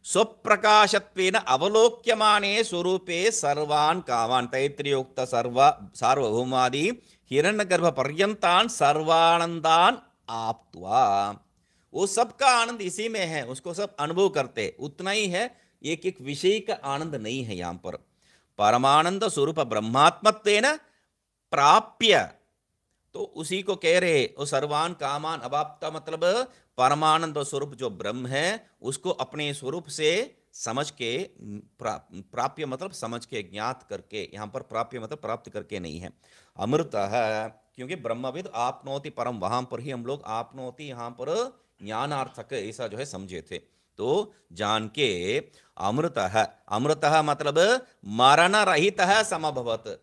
स्वप्रकाशत्वेन अवलोक्यमाने स्वरूपे सर्वान् कामान् तैत्तिरीयोक्त सार्वभौमादि हिरण्यगर्भ पर्यंतान सर्वानंदान आप्त्वा, वो सबका आनंद इसी में है, उसको सब अनुभव करते उतना ही है। एक एक विषय का आनंद नहीं है। यहां पर परमानंद स्वरूप ब्रह्मात्मत्वेन प्राप्य, तो उसी को कह रहे वो सर्वान कामान अवाप्ता, मतलब परमानंद स्वरूप जो ब्रह्म है उसको अपने स्वरूप से समझ के प्राप्य मतलब समझ के ज्ञात करके, यहां पर प्राप्य मतलब प्राप्त करके नहीं है। अमृत है, क्योंकि ब्रह्मविद आपनोति परम, वहां पर ही हम लोग आपनोति यहां पर ज्ञानार्थक ऐसा जो है समझे थे, तो जान के अमृत है। अमृत मतलब मरण रहित समभवत,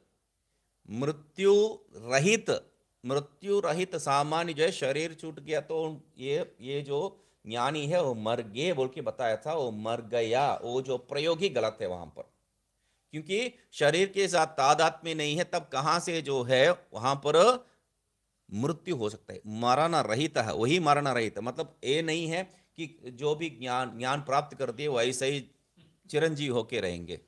मृत्यु रहित। मृत्यु रहित सामान्य जो है शरीर छूट गया तो ये जो ज्ञानी है वो मर गए बोल के बताया था, वो मर गया, वो जो प्रयोग ही गलत है वहां पर, क्योंकि शरीर के साथ तादात्म्य नहीं है, तब कहां से जो है वहां पर मृत्यु हो सकता है। मरण रहित है, वही मरण रहित, मतलब ये नहीं है कि जो भी ज्ञान प्राप्त कर दिए वो ऐसे ही चिरंजीव होके रहेंगे,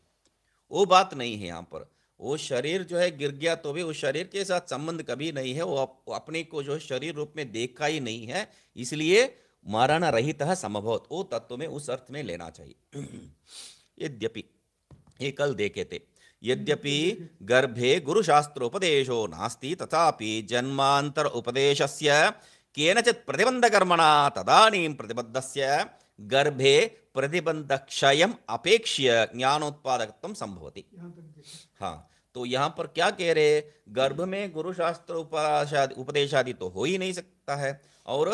वो बात नहीं है यहाँ पर। वो शरीर जो है गिर गया तो भी उस शरीर के साथ संबंध कभी नहीं है, वो अपने को जो शरीर रूप में देखा ही नहीं है, इसलिए मरण रहित है समभवत, वो तत्व में उस अर्थ में लेना चाहिए। यद्यपि ये कल देखे थे, यद्यपि गर्भे गुरुशास्त्रोपदेशो नास्ति तथापि जन्मांतर उपदेशस्य केनचित् प्रतिबंधकर्मणा तदानीं प्रतिबद्धस्य गर्भे प्रतिबंध क्षयम अपेक्ष्य ज्ञानोत्पादकत्वं संभवति। हाँ, तो यहां पर क्या कह रहे? गर्भ में गुरु शास्त्र उपदेशादि तो हो ही नहीं सकता है, और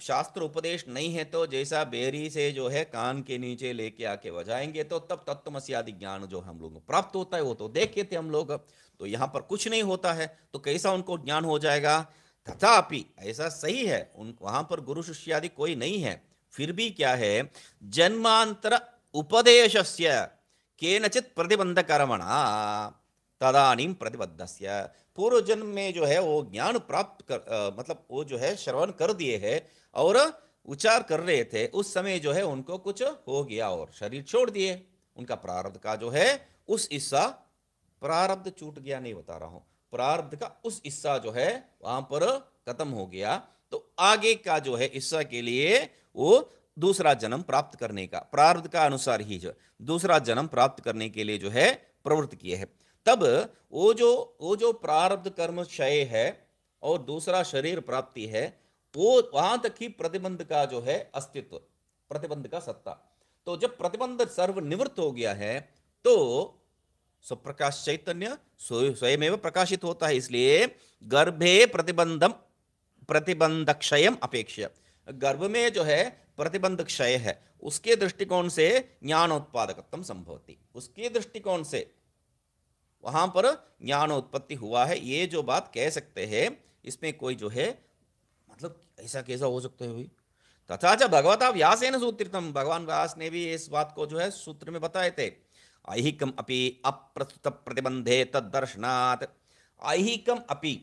शास्त्र उपदेश नहीं है तो जैसा बेरी से जो है कान के नीचे लेके आके बजाएंगे तो तब तत्वमसि आदि ज्ञान जो हम लोगों को प्राप्त होता है वो तो देखे थे हम लोग। तो यहां पर कुछ नहीं होता है तो कैसा उनको ज्ञान हो जाएगा? तथापि ऐसा सही है, वहां पर गुरु शिष्यादि कोई नहीं है, फिर भी क्या है? जन्मांतर उपदेशस्य केनचित् प्रतिबंधकर्मणा तदानीं प्रतिबद्धस्य, पूर्व जन्म में जो है वो ज्ञान प्राप्त कर मतलब वो जो है श्रवण कर दिए हैं और उच्चार कर रहे थे, उस समय जो है उनको कुछ हो गया और शरीर छोड़ दिए, उनका प्रारब्ध का जो है उस हिस्सा, प्रारब्ध छूट गया नहीं बता रहा हूं, प्रारब्ध का उस हिस्सा जो है वहां पर खत्म हो गया, तो आगे का जो है हिस्सा के लिए वो दूसरा जन्म प्राप्त करने का, प्रारब्ध का अनुसार ही जो दूसरा जन्म प्राप्त करने के लिए जो है प्रवृत्त किए हैं। तब वो जो प्रारब्ध कर्म क्षय है और दूसरा शरीर प्राप्ति है, वो वहां तक ही प्रतिबंध का जो है अस्तित्व, प्रतिबंध का सत्ता। तो जब प्रतिबंध सर्व निवृत्त हो गया है तो स्वप्रकाश चैतन्य स्वयमेव प्रकाशित होता है, इसलिए गर्भे प्रतिबंध क्षयम अपेक्ष्य, गर्भ में जो है प्रतिबंध क्षय है उसके दृष्टिकोण से ज्ञानोत्पादकत्वं संभवति, उसके दृष्टिकोण से वहां पर ज्ञान उत्पत्ति हुआ है, ये जो बात कह सकते हैं इसमें कोई जो है मतलब ऐसा कैसा हो सकता है भाई? तथा च भगवता व्यासेन सूत्रितम, भगवान व्यास ने भी इस बात को जो है सूत्र में बताए थे। ऐहिकम अपि अप्रस्तुत प्रतिबंधे तदर्शनात्, ऐहिकम अपि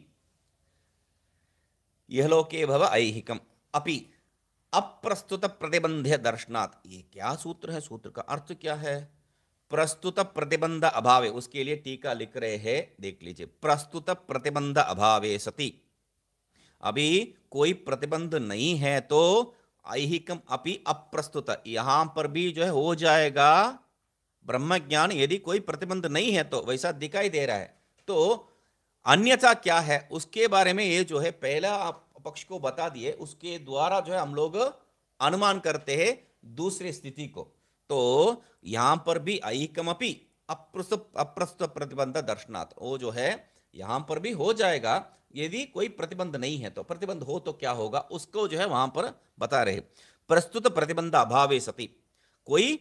इहलोके भव ऐहिकम अपि अप्रस्तुत प्रतिबंधे दर्शनात्, ये क्या सूत्र है? सूत्र का अर्थ क्या है? प्रस्तुत प्रतिबंध अभावे, उसके लिए टीका लिख रहे हैं, देख लीजिए। प्रस्तुत प्रतिबंध अभावे सति, अभी कोई प्रतिबंध नहीं है तो ऐहिकम अपि अप्रस्तुत, यहां पर भी जो है हो जाएगा ब्रह्म ज्ञान, यदि कोई प्रतिबंध नहीं है तो वैसा दिखाई दे रहा है। तो अन्यथा क्या है उसके बारे में ये जो है पहला पक्ष को बता दिए, उसके द्वारा जो है हम लोग अनुमान करते हैं दूसरी स्थिति को। तो यहां पर भी ऐहिकमपि अप्रस्तुत प्रतिबंध दर्शनात्, वो जो है यहां पर भी हो जाएगा यदि कोई प्रतिबंध नहीं है तो, प्रतिबंध हो तो क्या होगा उसको जो है वहां पर बता रहे। प्रस्तुत प्रतिबंध अभावे सति, कोई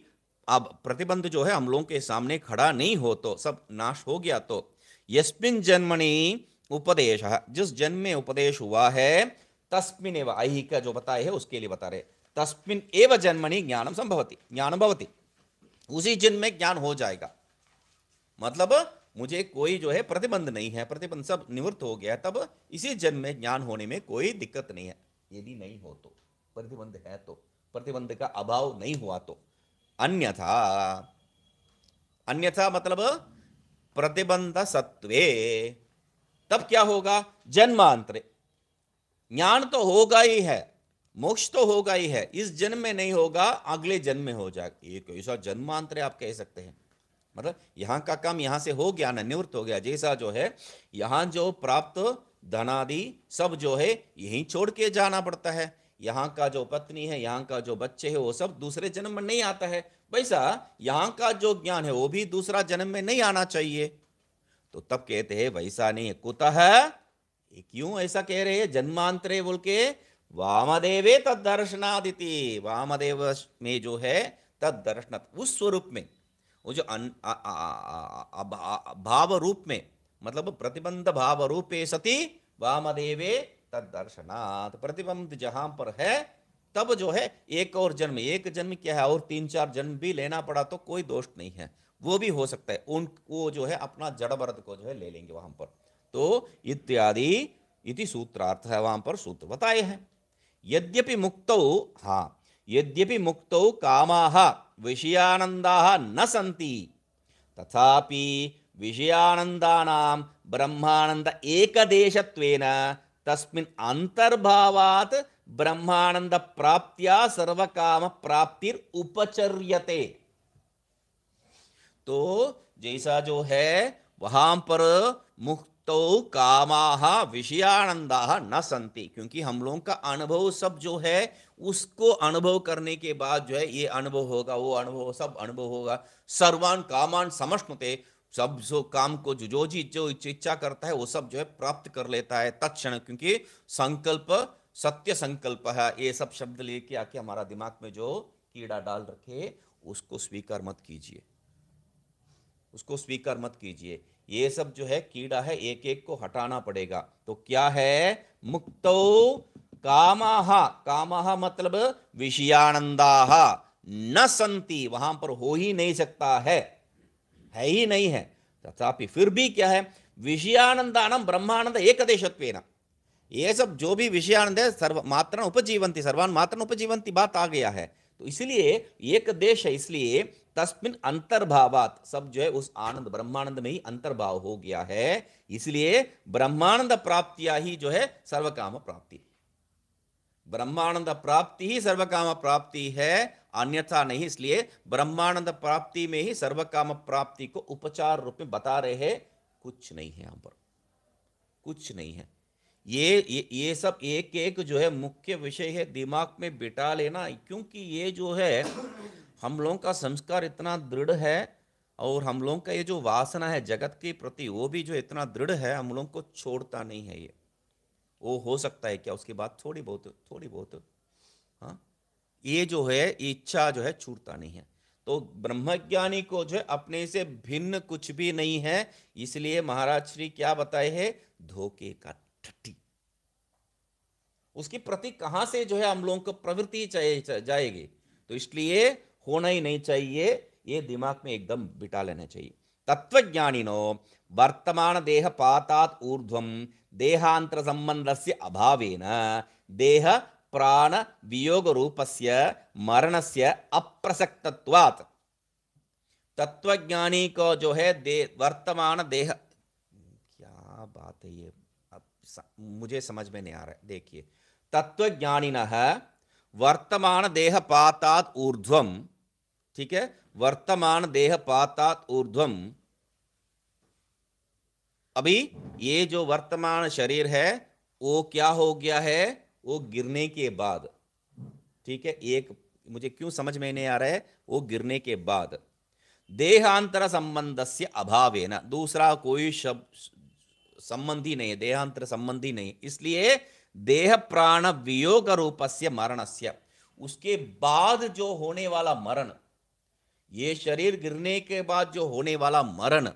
अब प्रतिबंध जो है हम लोगों के सामने खड़ा नहीं हो तो, सब नाश हो गया तो, यस्मिन् जन्मनि उपदेशः, जिस जन्म में उपदेश हुआ है, तस्मिन् एव, ऐहिक जो बताए है उसके लिए बता रहे, तस्मिन् एव जन्मनि ज्ञानम संभवति, ज्ञानम भवति, उसी जन्म में ज्ञान हो जाएगा। मतलब मुझे कोई जो है प्रतिबंध नहीं है, प्रतिबंध सब निवृत्त हो गया, तब इसी जन्म में ज्ञान होने में कोई दिक्कत नहीं है। यदि नहीं हो तो, प्रतिबंध है तो, प्रतिबंध का अभाव नहीं हुआ तो। अन्यथा, अन्यथा मतलब प्रतिबंध सत्वे, तब क्या होगा, जन्मांतरे, ज्ञान तो होगा ही है, मोक्ष तो होगा ही है, इस जन्म में नहीं होगा, अगले जन्म में हो जाएगा। ये कैसा जन्मांतरे आप कह सकते हैं, मतलब यहां का काम यहां से हो गया ना, निवृत्त हो गया। जैसा जो है यहां जो प्राप्त धनादि सब जो है यहीं छोड़ के जाना पड़ता है, यहाँ का जो पत्नी है, यहाँ का जो बच्चे है, वो सब दूसरे जन्म में नहीं आता है, वैसा यहाँ का जो ज्ञान है वो भी दूसरा जन्म में नहीं आना चाहिए। तो तब कहते हैं वैसा नहीं है। कुतः, क्यों ऐसा कह रहे हैं जन्मांतरे बोल के, वामदेवे तद्दर्शनादिति, वामदेव में जो है तद्दर्शन, उस स्वरूप में, वो जो भाव रूप में, मतलब प्रतिबंध भाव रूपे सती वामदेवे तद्दर्शनात्, प्रतिबंध जहां पर है तब जो है एक और जन्म, एक जन्म क्या है, और 3-4 जन्म भी लेना पड़ा तो कोई दोष नहीं है, वो भी हो सकता है। उन वो जो है अपना जड़ भरत को जो है ले लेंगे वहां पर। तो इत्यादि इति सूत्रार्थ है, वहां पर सूत्र बताए हैं। यद्यपि मुक्तौ, हाँ, यद्यपि मुक्तौ कामाः विषयानन्दाः न सन्ति, तथापि विषयानन्दानां ब्रह्मानन्द एकदेशत्वेन तस्मिन् अंतर्भावात् ब्रह्मानंद प्राप्त्या सर्वकाम प्राप्तिर उपचर्यते। तो जैसा जो है वहां पर मुक्तो कामाः विषयानंदाः न सन्ति, क्योंकि हम लोगों का अनुभव सब जो है उसको अनुभव करने के बाद जो है ये अनुभव होगा, वो अनुभव, सब अनुभव होगा। सर्वान कामान समश्नुते, सब जो काम को जो इच्छा करता है वो सब जो है प्राप्त कर लेता है तत्क्षण, क्योंकि संकल्प सत्य संकल्प है। ये सब शब्द लेके आके हमारा दिमाग में जो कीड़ा डाल रखे उसको स्वीकार मत कीजिए, उसको स्वीकार मत कीजिए। ये सब जो है कीड़ा है, एक एक को हटाना पड़ेगा। तो क्या है, मुक्तो कामाः, कामाः मतलब विषयानंदाः, न संति, वहां पर हो ही नहीं सकता है ही नहीं है। तथापि फिर भी क्या है, विषयानंदानां ब्रह्मानंद एकदेशत्वेन, ये सब जो भी विषयानंद है सर्वमात्र उपजीवंती, सर्वान मात्र उपजीवंती बात आ गया है। तो इसलिए एक देश है, इसलिए तस्मिन् अंतर्भावात, सब जो है उस आनंद ब्रह्मानंद में ही अंतर्भाव हो गया है, इसलिए ब्रह्मानंद प्राप्तिया ही जो है सर्वकाम प्राप्ति, ब्रह्मानंद प्राप्ति ही सर्वकाम प्राप्ति है, अन्यथा नहीं। इसलिए ब्रह्मानंद प्राप्ति में ही सर्वकाम प्राप्ति को उपचार रूप में बता रहे हैं, कुछ नहीं है यहां पर, कुछ नहीं है। ये सब एक एक जो है मुख्य विषय है, दिमाग में बिठा लेना, क्योंकि ये जो है हम लोगों का संस्कार इतना दृढ़ है, और हम लोगों का ये जो वासना है जगत के प्रति वो भी जो इतना दृढ़ है, हम लोगों को छोड़ता नहीं है। ये वो हो सकता है क्या उसके बाद थोड़ी बहुत, हाँ, ये जो है इच्छा जो है छूटता नहीं है। तो ब्रह्मज्ञानी को जो है अपने से भिन्न कुछ भी नहीं है, इसलिए महाराज श्री क्या बताए हैं, धोखे का ठट्ठी, उसकी प्रति कहां से जो है हम लोगों को प्रवृत्ति जाएगी। तो इसलिए होना ही नहीं चाहिए, ये दिमाग में एकदम बिठा लेना चाहिए। तत्वज्ञानिनो वर्तमान देह पातात् ऊर्ध्वं देहांतर संबंधस्य अभावेन देह प्राण वियोग रूपस्य मरणस्य अप्रसक्तत्वात्, तत्वज्ञानी को जो है वर्तमान देह, क्या बात है ये, मुझे समझ में नहीं आ रहा है। देखिए, तत्वज्ञानिनः वर्तमान देह पातात् ऊर्ध्वं, ठीक है, वर्तमान देह पातात् ऊर्ध्वं, अभी ये जो वर्तमान शरीर है वो क्या हो गया है, वो गिरने के बाद, ठीक है, एक मुझे क्यों समझ में नहीं आ रहा है, वो गिरने के बाद देहांतर संबंधस्य अभावेन, दूसरा कोई शब्द संबंधी नहीं है, देहांतर संबंधी नहीं, इसलिए देह प्राण वियोग रूपस्य मरणस्य, उसके बाद जो होने वाला मरण, ये शरीर गिरने के बाद जो होने वाला मरण,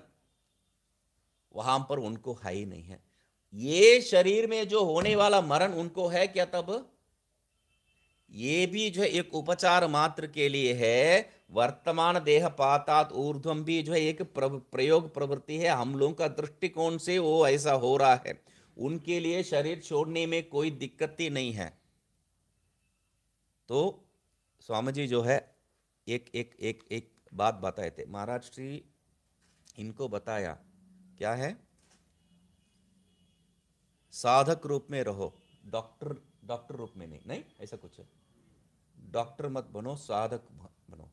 वहां पर उनको है ही नहीं है। ये शरीर में जो होने वाला मरण उनको है क्या तब? ये भी जो है एक उपचार मात्र के लिए है। वर्तमान देह पातात ऊर्ध्वम भी जो है एक प्रयोग प्रवृत्ति है। हम लोगों का दृष्टिकोण से वो ऐसा हो रहा है, उनके लिए शरीर छोड़ने में कोई दिक्कत ही नहीं है। तो स्वामी जी जो है एक एक एक एक बात बताए थे महाराज श्री, इनको बताया क्या है, साधक रूप में रहो, डॉक्टर डॉक्टर रूप में नहीं, नहीं ऐसा कुछ है, डॉक्टर मत बनो, साधक बनो।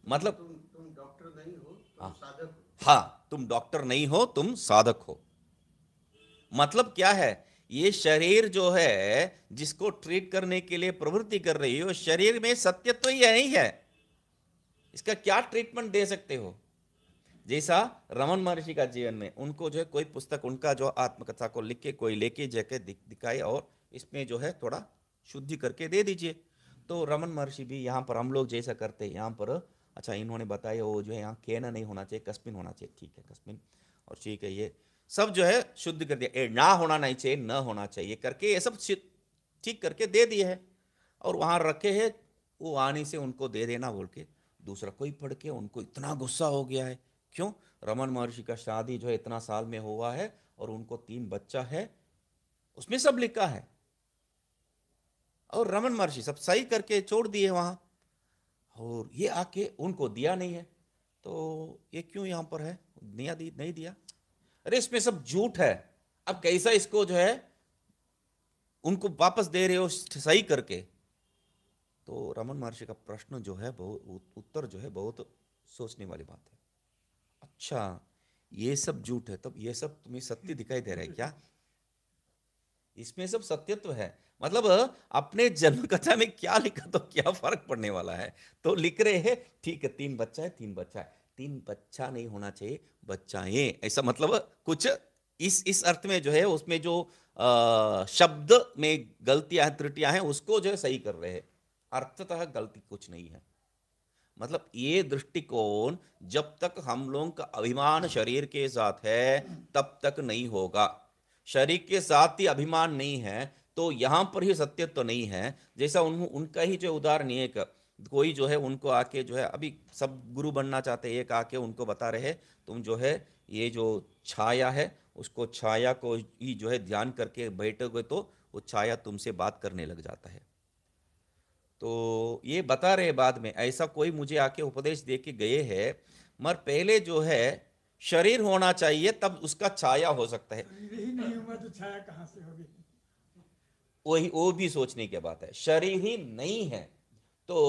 मतलब तुम डॉक्टर नहीं हो, तुम हाँ साधक हो। हाँ, तुम डॉक्टर नहीं हो, तुम साधक हो। मतलब क्या है, ये शरीर जो है जिसको ट्रीट करने के लिए प्रवृत्ति कर रही हो, शरीर में सत्यत्व ही नहीं है, इसका क्या ट्रीटमेंट दे सकते हो? जैसा रमन महर्षि का जीवन में, उनको जो है कोई पुस्तक उनका जो आत्मकथा को लिख के कोई लेके जाके दिखाए और इसमें जो है थोड़ा शुद्धि करके दे दीजिए। तो रमन महर्षि भी यहाँ पर हम लोग जैसा करते हैं यहाँ पर, अच्छा इन्होंने बताया वो जो है यहाँ केना नहीं होना चाहिए, कस्मिन होना चाहिए, ठीक है कस्मिन, और ठीक है ये सब जो है शुद्ध कर दिया, ए ना होना नहीं चाहिए, न होना चाहिए करके ये सब ठीक करके दे दिए है और वहाँ रखे हैं। वो आने से उनको दे देना बोल के दूसरा कोई पढ़ के उनको इतना गुस्सा हो गया है। क्यों? रमन महर्षि का शादी जो है इतना साल में हुआ है और उनको 3 बच्चा है, उसमें सब लिखा है, और रमन महर्षि सब सही करके छोड़ दिए वहां, और ये आके उनको दिया नहीं है, तो ये क्यों यहां पर है, नहीं दिया। अरे इसमें सब झूठ है, अब कैसा इसको जो है उनको वापस दे रहे हो सही करके? तो रमन महर्षि का प्रश्न जो है बहुत, उत्तर जो है बहुत सोचने वाली बात है। अच्छा ये सब झूठ है, तब ये सब तुम्हें सत्य दिखाई दे रहा है क्या? इसमें सब सत्यत्व है। मतलब अपने जन्म कथा में क्या लिखा तो क्या फर्क पड़ने वाला है? तो लिख रहे हैं ठीक है 3 बच्चा है, 3 बच्चा है, 3 बच्चा नहीं होना चाहिए, बच्चाएं, ऐसा मतलब कुछ इस अर्थ में जो है उसमें जो शब्द में गलतियां त्रुटियां हैं उसको जो है सही कर रहे हैं, अर्थतः गलती कुछ नहीं है। मतलब ये दृष्टिकोण जब तक हम लोगों का अभिमान शरीर के साथ है तब तक नहीं होगा। शरीर के साथ ही अभिमान नहीं है तो यहां पर ही सत्य तो नहीं है। जैसा उनका ही जो उदाहरण, एक कोई जो है उनको आके जो है अभी सब गुरु बनना चाहते हैं, एक आके उनको बता रहे तुम जो है ये जो छाया है उसको, छाया को ही जो है ध्यान करके बैठोगे तो वो छाया तुमसे बात करने लग जाता है। तो ये बता रहे बाद में ऐसा कोई मुझे आके उपदेश दे के गए हैं, मगर पहले जो है शरीर होना चाहिए तब उसका छाया हो सकता है। शरीर ही नहीं हुआ तो छाया कहाँ से होगी? वही वो भी सोचने की बात है, शरीर ही नहीं है तो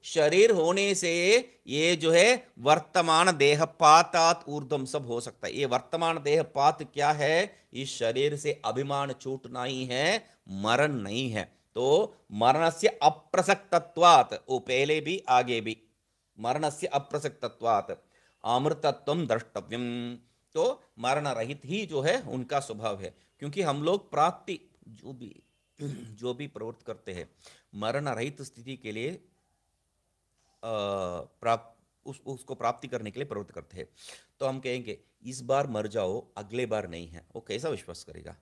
शरीर होने से ये जो है वर्तमान देहपातात ऊर्ध्वम सब हो सकता है। ये वर्तमान देहपात क्या है? इस शरीर से अभिमान छूटना ही है, मरण नहीं है। तो मरण से अप्रसक्तत्वात्, वो पहले भी आगे भी, मरण से अप्रसक्तत्वात् अमृतत्वम द्रष्टव्यम। तो मरण रहित ही जो है उनका स्वभाव है, क्योंकि हम लोग प्राप्ति जो भी प्रवृत्त करते हैं मरण रहित स्थिति के लिए उसको प्राप्ति करने के लिए प्रवृत्त करते हैं। तो हम कहेंगे इस बार मर जाओ अगले बार नहीं है, वो कैसा विश्वास करेगा?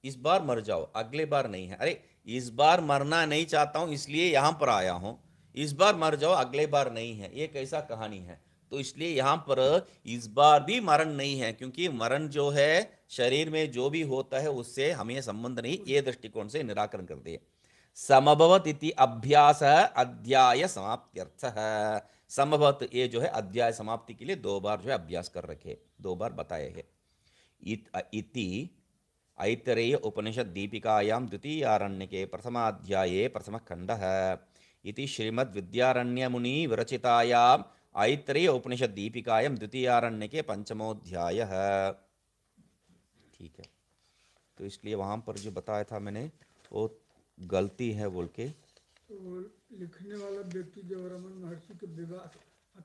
इस बार मर जाओ अगले बार नहीं है, अरे इस बार मरना नहीं चाहता हूं इसलिए यहां पर आया हूं, इस बार मर जाओ अगले बार नहीं है, ये कैसा कहानी है? तो इसलिए यहां पर इस बार भी मरण नहीं है, क्योंकि मरण जो है शरीर में जो भी होता है उससे हमें संबंध नहीं, ये दृष्टिकोण से निराकरण कर दिए। समभवत इति अभ्यास अध्याय समाप्त्यर्थ। समभवत ये जो है अध्याय समाप्ति के लिए 2 बार जो है अभ्यास कर रखे, 2 बार बताए हैं। इति ऐतरेय उपनिषद दीपिकायां द्वितीयारण्यके प्रथमाध्याये प्रथम खंडः इति श्रीमद् विद्यारण्य मुनि विरचितायां ऐतरेय उपनिषद दीपिकायां द्वितीयारण्यके पंचमोध्यायः। ठीक है, तो इसलिए वहां पर जो बताया था मैंने वो गलती है बोल के। तो लिखने वाला व्यक्ति जब रमन महर्षि के विवाह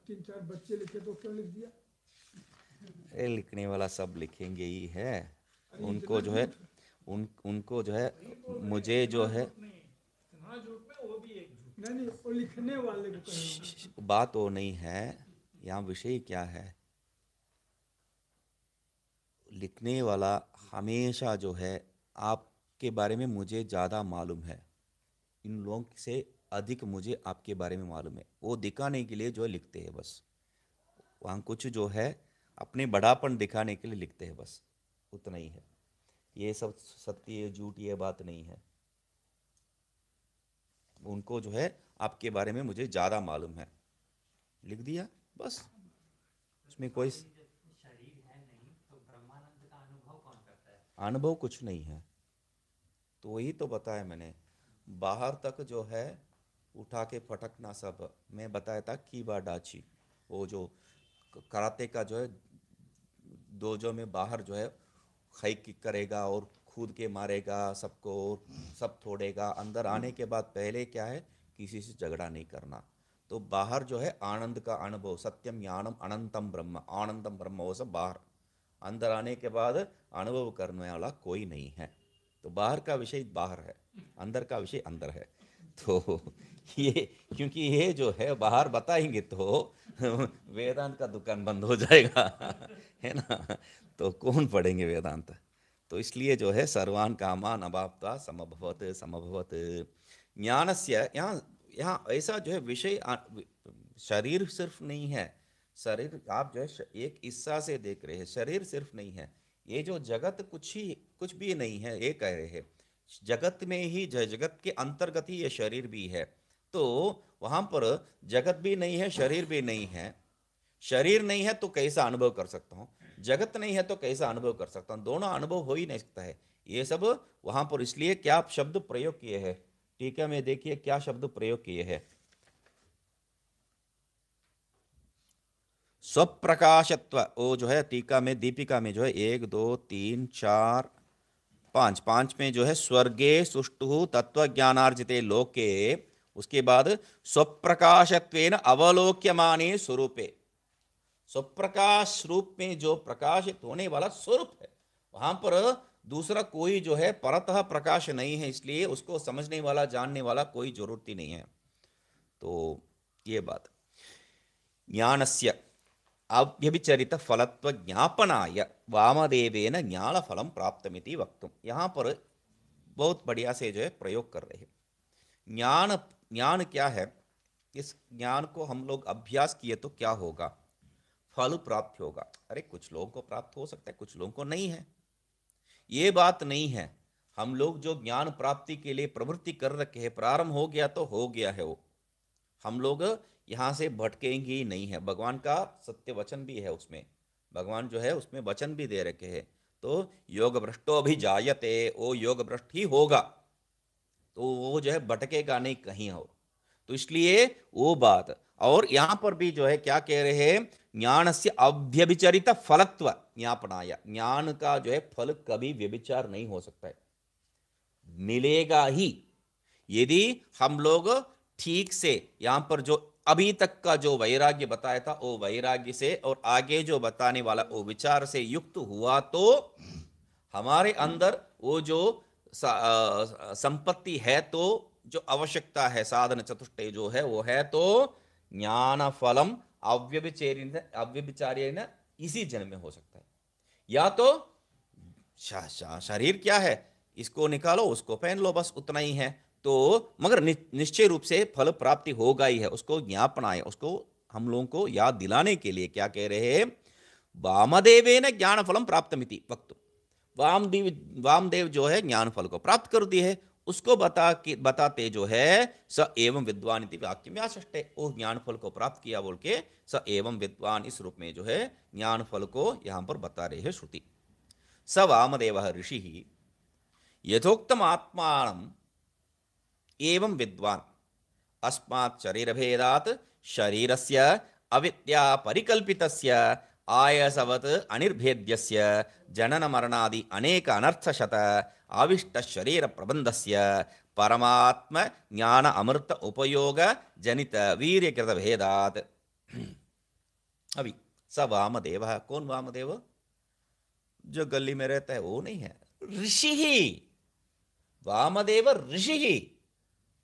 3-4 बच्चे लिखे तो क्यों लिख दिया? लिखने वाला सब लिखेंगे ही है, अरे उनको इतना जो है झूठ? उनको जो है मुझे जो है नहीं नहीं, वो लिखने वाले को कह रहा हूँ। बात वो नहीं है, यहाँ विषय क्या है, लिखने वाला हमेशा जो है आपके बारे में मुझे ज़्यादा मालूम है, इन लोगों से अधिक मुझे आपके बारे में मालूम है, वो दिखाने के लिए जो है लिखते हैं बस। वहाँ कुछ जो है अपने बड़ापन दिखाने के लिए लिखते हैं बस, उतना ही है। ये सब सत्य झूठ ये बात नहीं है। उनको जो है आपके बारे में मुझे ज़्यादा मालूम है, लिख दिया बस, उसमें कोई शरीर है नहीं तो ब्रह्मानंद का अनुभव कौन करता है? अनुभव कुछ नहीं है। तो वही तो बताया मैंने, बाहर तक जो है उठा के पटकना सब। मैं बताया था कीबा डाची, वो जो कराटे का जो है डोजो में बाहर जो है हाई किक करेगा और कूद के मारेगा सबको, सब तोड़ेगा। अंदर आने के बाद पहले क्या है, किसी से झगड़ा नहीं करना। तो बाहर जो है आनंद का अनुभव, सत्यम ज्ञानम अनंतम ब्रह्म, आनंदम ब्रह्म, वो सब बाहर। अंदर आने के बाद अनुभव करने वाला कोई नहीं है। तो बाहर का विषय बाहर है, अंदर का विषय अंदर है। तो ये, क्योंकि ये जो है बाहर बताएंगे तो वेदांत का दुकान बंद हो जाएगा है ना, तो कौन पढ़ेंगे वेदांत। तो इसलिए जो है सर्वान कामान अवाप्ता समभवत समभवत ज्ञानस्य, यहाँ यहाँ ऐसा जो है विषय शरीर सिर्फ नहीं है। शरीर आप जो है एक हिस्सा से देख रहे हैं, शरीर सिर्फ नहीं है। ये जो जगत कुछ भी नहीं है, ये कह रहे हैं जगत में ही, जगत के अंतर्गत ही ये शरीर भी है। तो वहां पर जगत भी नहीं है, शरीर भी नहीं है। शरीर नहीं है तो कैसा अनुभव कर सकता हूँ, जगत नहीं है तो कैसा अनुभव कर सकता हूँ, दोनों अनुभव हो ही नहीं सकता है। ये सब वहां पर इसलिए क्या शब्द प्रयोग किए हैं, टीका में देखिए क्या शब्द प्रयोग किए हैं। स्वप्रकाशत्व, वो जो है टीका में, दीपिका में जो है 1 2 3 4 5 में जो है स्वर्गे सुष्टु तत्व ज्ञानार्जिते लोके, उसके बाद स्वप्रकाशत्वेन अवलोक्यमाने स्वरूपे, स्वप्रकाश रूप में जो प्रकाशित होने वाला स्वरूप है, वहां पर दूसरा कोई जो है परतः प्रकाश नहीं है, इसलिए उसको समझने वाला जानने वाला कोई जरूरत ही नहीं है। तो ये बात ज्ञानस्य अव्यभिचरित फलत्व ज्ञापनाय वामदेवेन ज्ञान फलम प्राप्तमिति वक्तुम, यहाँ पर बहुत बढ़िया से जो है प्रयोग कर रहे हैं। ज्ञान क्या है, इस ज्ञान को हम लोग अभ्यास किए तो क्या होगा, फल प्राप्त होगा। अरे कुछ लोगों को प्राप्त हो सकता है, कुछ लोगों को नहीं है, ये बात नहीं है। हम लोग जो ज्ञान प्राप्ति के लिए प्रवृत्ति कर रखे हैं, प्रारंभ हो गया तो हो गया है वो, हम लोग यहाँ से भटकेंगे ही नहीं है। भगवान का सत्य वचन भी है उसमें, भगवान जो है उसमें वचन भी दे रखे हैं। तो योग भ्रष्टो भी जायते, वो योग भ्रष्ट ही होगा, तो वो जो है भटकेगा नहीं कहीं हो। तो इसलिए वो बात, और यहां पर भी जो है क्या कह रहे हैं, ज्ञान से अव्यभिचरित फलत्व ज्ञापनाया, ज्ञान का जो है फल कभी व्यभिचार नहीं हो सकता है, मिलेगा ही यदि हम लोग ठीक से यहां पर जो अभी तक का जो वैराग्य बताया था, वो वैराग्य से और आगे जो बताने वाला वो विचार से युक्त हुआ, तो हमारे अंदर वो जो संपत्ति है, तो जो आवश्यकता है साधन चतुष्टय जो है वो है, तो ज्ञान फलम अव्यभिचारेण इसी जन्म में हो सकता है। या तो शरीर क्या है, इसको निकालो उसको पहन लो, बस उतना ही है। तो मगर निश्चय रूप से फल प्राप्ति होगा ही है, उसको ज्ञापना है, उसको हम लोगों को याद दिलाने के लिए क्या कह रहे हैं, वामदेवेन ज्ञान फलम प्राप्तमिति वक्त, वामदेव जो है ज्ञान फल को प्राप्त कर दिए है, उसको बताते जो है स एवं विद्वान इति वाक्य में आष्टे, वो ज्ञान फल को प्राप्त किया बोल के स एवं विद्वान इस रूप में जो है ज्ञान फल को यहां पर बता रहे हैं श्रुति। स वामदेव ऋषि यथोक्तम आत्मानं एवं विद्वान अस्मात् शरीर भेदात् शरीरस्य अविद्या परिकल्पितस्य आयसवत् अनिर्भेद्यस्य जनन मरणादि अनेक अनर्थशत आविष्ट शरीर प्रबंधस्य परमात्म ज्ञान अमृत उपयोग जनित वीर्यकृत भेदात्। अभी स वामदेव, कौन वामदेव, जो गली में रहता है वो नहीं है, ऋषि ही, वामदेव ऋषि ही,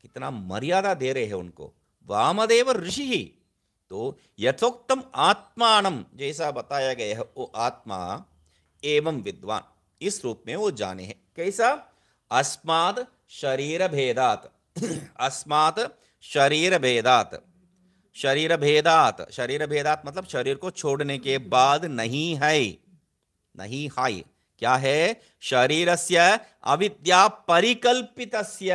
कितना मर्यादा दे रहे हैं उनको, वामदेव ऋषि ही। तो यथोक्तम आत्मानम, जैसा बताया गया है वो आत्मा, एवं विद्वान, इस रूप में वो जाने हैं। कैसा? अस्माद शरीर भेदात, अस्मात शरीर भेदात, शरीर भेदात, शरीर भेदात मतलब शरीर को छोड़ने के बाद नहीं है, नहीं है। क्या है? शरीरस्य अविद्या परिकल्पितस्य,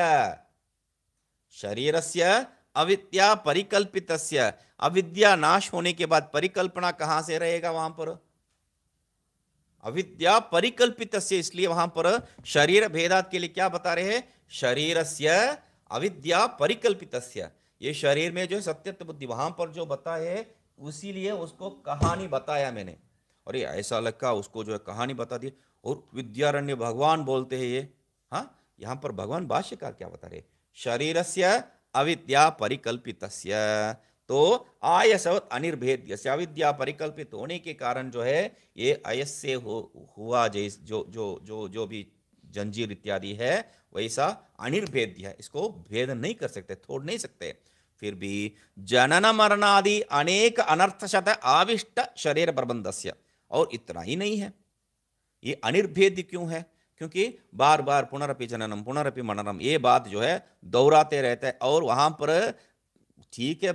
शरीरस्य अविद्या परिकल्पितस्य, अविद्या नाश होने के बाद परिकल्पना कहां से रहेगा? वहां पर अविद्या परिकल्पितस्य, इसलिए वहां पर शरीर भेदात के लिए क्या बता रहे हैं? शरीरस्य अविद्या परिकल्पितस्य, ये शरीर में जो है सत्यत्व बुद्धि, वहां पर जो बताए उसीलिए उसको कहानी बताया मैंने। और ये ऐसा लगा उसको जो है कहानी बता दी। और विद्यारण्य भगवान बोलते हैं ये, हाँ, यहां पर भगवान भाष्यकार क्या बता रहे? शरीरस्य अविद्या परिकल्पितस्य, तो आयसवत अनिर्भेद्य, अविद्या परिकल्पित होने के कारण जो है ये अयस से हुआ जैस जो जो जो जो भी जंजीर इत्यादि है वैसा अनिर्भेद्य है, इसको भेद नहीं कर सकते, तोड़ नहीं सकते। फिर भी जनन मरणादि अनेक अनर्थशत आविष्ट शरीर प्रबंधस्य, और इतना ही नहीं है, ये अनिर्भेद्य क्यों है? क्योंकि बार बार पुनरपि जननम पुनरपि मननम ये बात जो है दोहराते रहते हैं, और वहां पर ठीक है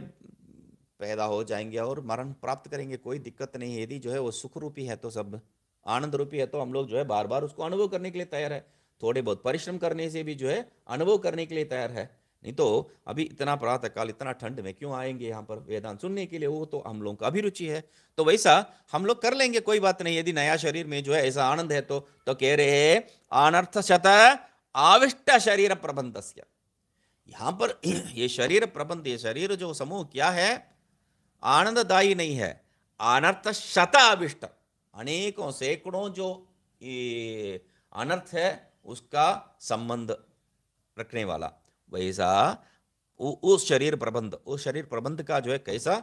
पैदा हो जाएंगे और मरण प्राप्त करेंगे, कोई दिक्कत नहीं है। यदि जो है वो सुख रूपी है तो सब आनंद रूपी है, तो हम लोग जो है बार बार उसको अनुभव करने के लिए तैयार है। थोड़े बहुत परिश्रम करने से भी जो है अनुभव करने के लिए तैयार है। नहीं तो अभी इतना प्रातः काल इतना ठंड में क्यों आएंगे यहाँ पर वेदांत सुनने के लिए? वो तो हम लोगों का अभिरुचि है, तो वैसा हम लोग कर लेंगे, कोई बात नहीं। यदि नया शरीर में जो है ऐसा आनंद है तो कह रहे हैं अनर्थ शत आविष्ट शरीर प्रबंधस्य, यहां पर ये शरीर प्रबंध, ये शरीर जो समूह क्या है? आनंददायी नहीं है, अनर्थ शत आविष्ट, अनेकों सैकड़ों जो ये अनर्थ है उसका संबंध रखने वाला, वैसा उस शरीर प्रबंध, उस शरीर प्रबंध का जो है कैसा?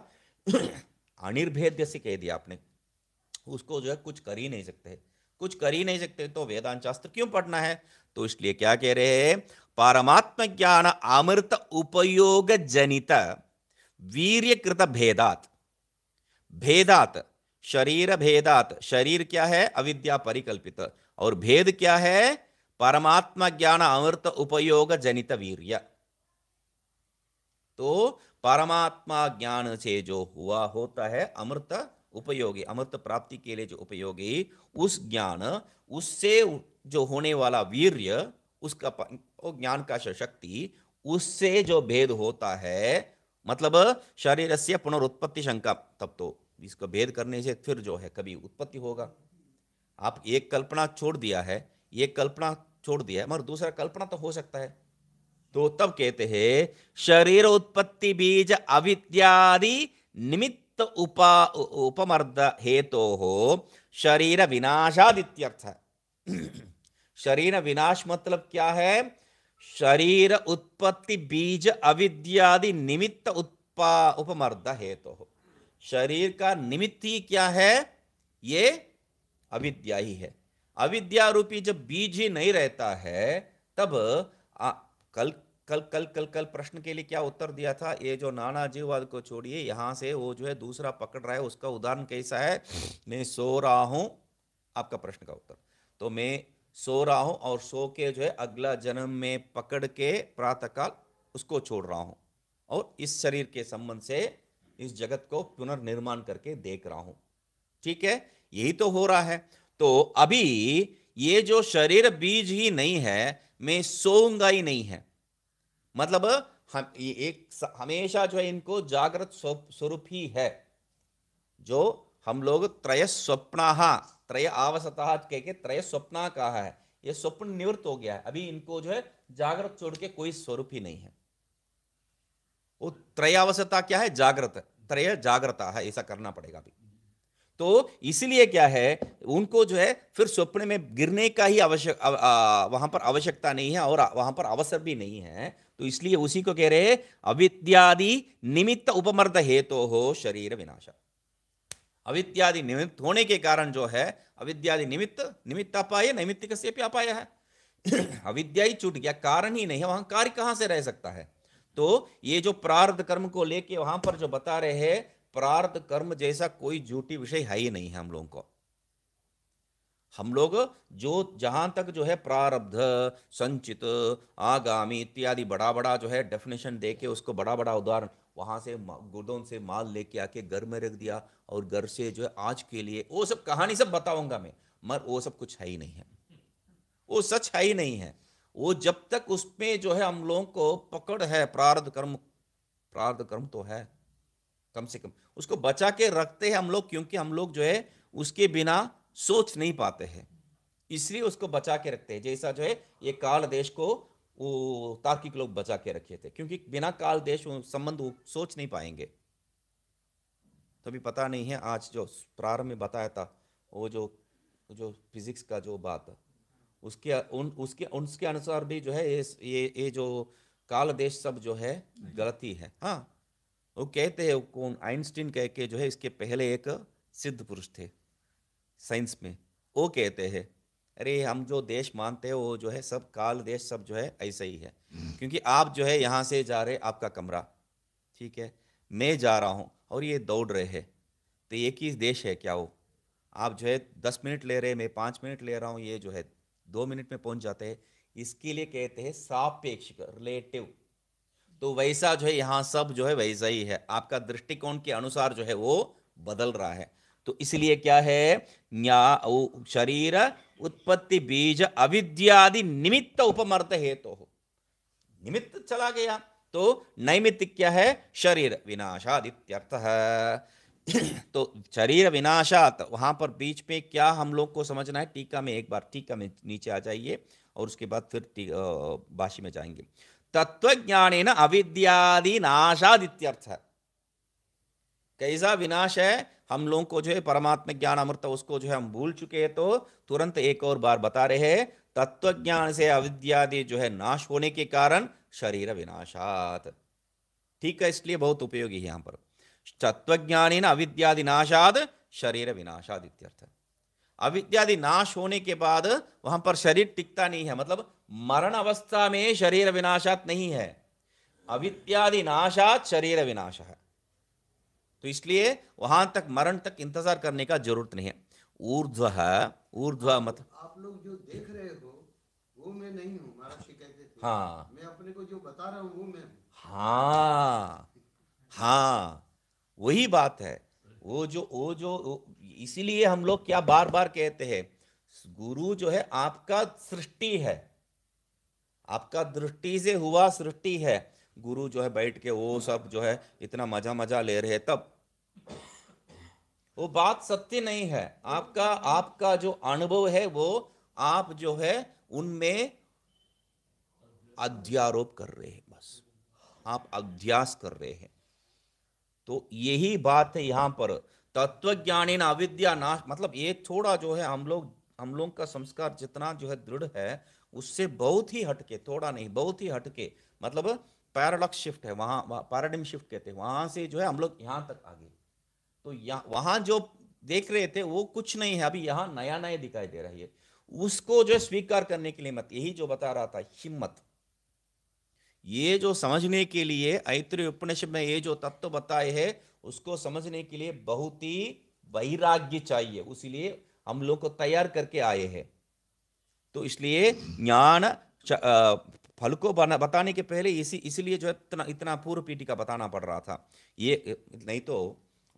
अनिर्भेद्य से कह दिया आपने, उसको जो है कुछ कर ही नहीं सकते, कुछ कर ही नहीं सकते, तो वेदांत शास्त्र क्यों पढ़ना है? तो इसलिए क्या कह रहे हैं? परमात्म ज्ञान अमृत उपयोग जनित वीर्यकृत भेदात, भेदात शरीर भेदात, शरीर क्या है? अविद्या परिकल्पित, और भेद क्या है? परमात्मा ज्ञान अमृत उपयोग जनित वीर्य। तो परमात्मा ज्ञान से जो हुआ होता है अमृत उपयोगी, अमृत प्राप्ति के लिए जो उपयोगी उस ज्ञान, उससे जो होने वाला वीर्य, उसका ज्ञान का शक्ति, उससे जो भेद होता है, मतलब शरीर से पुनरुत्पत्ति शंका, तब तो इसको भेद करने से फिर जो है कभी उत्पत्ति होगा। आप एक कल्पना छोड़ दिया है, एक कल्पना छोड़ दिया है, मगर दूसरा कल्पना तो हो सकता है, तो तब कहते हैं शरीर उत्पत्ति बीज अविद्यादि निमित्त उपमर्द हेतो हो शरीर विनाशादित्यर्थ। शरीर विनाश मतलब क्या है? शरीर उत्पत्ति बीज अविद्यादि निमित्त उपमर्द हेतु हो, शरीर का निमित्त ही क्या है? ये अविद्या ही है। अविद्या रूपी जब बीज ही नहीं रहता है तब कल कल कल कल कल प्रश्न के लिए क्या उत्तर दिया था? ये जो नाना जीववाद को छोड़िए, यहां से वो जो है दूसरा पकड़ रहा है, उसका उदाहरण कैसा है? मैं सो रहा हूं, आपका प्रश्न का उत्तर, तो मैं सो रहा हूं और सो के जो है अगला जन्म में पकड़ के प्रातःकाल उसको छोड़ रहा हूं, और इस शरीर के संबंध से इस जगत को पुनर्निर्माण करके देख रहा हूं। ठीक है, यही तो हो रहा है। तो अभी ये जो शरीर बीज ही नहीं है, मैं सोऊंगा ही नहीं है, मतलब हम एक हमेशा जो है इनको जागृत स्वरूप ही है, जो हम लोग त्रय स्वप्नाः त्रय आवसतः कह के त्रय स्वप्ना कहा है, ये स्वप्न निवृत्त हो गया है, अभी इनको जो है जागृत छोड़ के कोई स्वरूप ही नहीं है। वो त्रयावसता क्या है? जागृत, त्रय जागृता है, ऐसा करना पड़ेगा अभी। तो इसलिए क्या है, उनको जो है फिर स्वप्न में गिरने का ही वहां पर आवश्यकता नहीं है और वहां पर अवसर भी नहीं है, तो इसलिए उसी को कह रहे हैं अविद्यादि निमित्त उपमर्द हेतु हो शरीर विनाश। अविद्यादि निमित्त होने के कारण जो है, अविद्यादि निमित्त अपाय नैमित्तिक से भी अपाय है। अविद्या ही छूट गया, कारण ही नहीं है, वहां कार्य कहां से रह सकता है? तो ये जो प्रारब्ध कर्म को लेके वहां पर जो बता रहे हैं, प्रारब्ध कर्म जैसा कोई झूठी विषय है ही नहीं है हम लोगों को। हम लोग जो जहां तक जो है प्रारब्ध, संचित, आगामी इत्यादि बड़ा बड़ा जो है डेफिनेशन दे के उसको बड़ा बड़ा उदाहरण, वहां से गुदों से माल लेके आके घर में रख दिया और घर से जो है आज के लिए वो सब कहानी सब बताऊंगा मैं, मगर वो सब कुछ है ही नहीं है, वो सच है ही नहीं है। वो जब तक उसमें जो है हम लोगों को पकड़ है, प्रारब्ध कर्म तो है, कम से कम उसको बचा के रखते हैं हम लोग, क्योंकि हम लोग जो है उसके बिना सोच नहीं पाते हैं, इसलिए उसको बचा के रखते हैं। जैसा जो है ये काल देश को वो तार्किक लोग बचा के रखे थे, क्योंकि बिना काल देश संबंध वो सोच नहीं पाएंगे। तभी पता नहीं है आज जो प्रारंभ में बताया था वो जो जो फिजिक्स का जो बात, उसके अनुसार भी जो है ये जो काल देश सब जो है गलती है। हाँ, वो कहते हैं, कौन आइंस्टीन कह के जो है इसके पहले एक सिद्ध पुरुष थे साइंस में, वो कहते हैं अरे हम जो देश मानते हैं वो जो है सब काल देश सब जो है ऐसा ही है, क्योंकि आप जो है यहाँ से जा रहे, आपका कमरा ठीक है, मैं जा रहा हूँ और ये दौड़ रहे हैं, तो एक ही देश है क्या? वो आप जो है 10 मिनट ले रहे हैं, मैं 5 मिनट ले रहा हूँ, ये जो है 2 मिनट में पहुंच जाते हैं, इसके लिए कहते हैं सापेक्षिक, रिलेटिव। तो वैसा जो है यहाँ सब जो है वैसा ही है, आपका दृष्टिकोण के अनुसार जो है वो बदल रहा है। तो इसलिए क्या है, शरीर उत्पत्ति बीज अविद्यादि निमित्त उपमर्थ हेतु तो, निमित्त चला गया तो नैमित्तिक क्या है, शरीर विनाशाद इत्यर्थः। तो शरीर विनाशात, वहां पर बीच में क्या हम लोग को समझना है, टीका में एक बार, टीका में नीचे आ जाइए और उसके बाद फिर भाष्य में जाएंगे। तत्वज्ञानेन अविद्यादि नाशाद इत्यर्थः। कैसा विनाश है, हम लोगों को जो है परमात्मा ज्ञान अमृत उसको जो है हम भूल चुके हैं, तो तुरंत एक और बार बता रहे हैं, तत्वज्ञान से अविद्यादि जो है नाश होने के कारण शरीर विनाशात। ठीक है, इसलिए बहुत उपयोगी है यहाँ पर, तत्वज्ञानेन अविद्यादि नाशाद शरीर विनाशाद इत्यर्थ। अविद्यादि नाश होने के बाद वहां पर शरीर टिकता नहीं है, मतलब मरण अवस्था में शरीर विनाशात नहीं है, अविद्यादि नाशात शरीर विनाश है। तो इसलिए वहां तक मरण तक इंतजार करने का जरूरत नहीं है। ऊर्ध्व मतलब आप लोग जो देख रहे हो वो मैं नहीं हूँ, महाराज जी कहते थे। हाँ, मैं अपने को जो बता रहा हूँ वो मैं हूँ। हाँ हाँ, वही बात है। इसीलिए हम लोग क्या बार बार कहते हैं, गुरु जो है आपका सृष्टि है, आपका दृष्टि से हुआ सृष्टि है। गुरु जो है बैठ के वो सब जो है इतना मजा मजा ले रहे, तब वो बात सत्य नहीं है। आपका आपका जो अनुभव है वो आप जो है उनमें अध्यारोप कर रहे हैं, बस आप अध्यास कर रहे हैं। तो यही बात है यहां पर, तत्वज्ञानेन अविद्या नाश, मतलब ये थोड़ा जो है हम लोग का संस्कार जितना जो है दृढ़ है उससे बहुत ही हटके, थोड़ा नहीं बहुत ही हटके, मतलब पैराडॉक्स शिफ्ट है वहां, पैराडिम शिफ्ट कहते हैं, वहां से जो है हम लोग यहां तक आ गए। तो वहां जो देख रहे थे वो कुछ नहीं है, अभी यहां नया नया दिखाई दे रहा है, उसको जो स्वीकार करने के लिए मत, यही जो बता रहा था हिम्मत, ये जो समझने के लिए ऐतरेय उपनिषद में ये जो तत्व बताए हैं उसको समझने के लिए बहुत ही वैराग्य चाहिए, उसीलिए हम लोग को तैयार करके आए हैं। तो इसलिए ज्ञान फल को बताने के पहले इसीलिए जो है इतना पूर्व पीठिका बताना पड़ रहा था, ये नहीं तो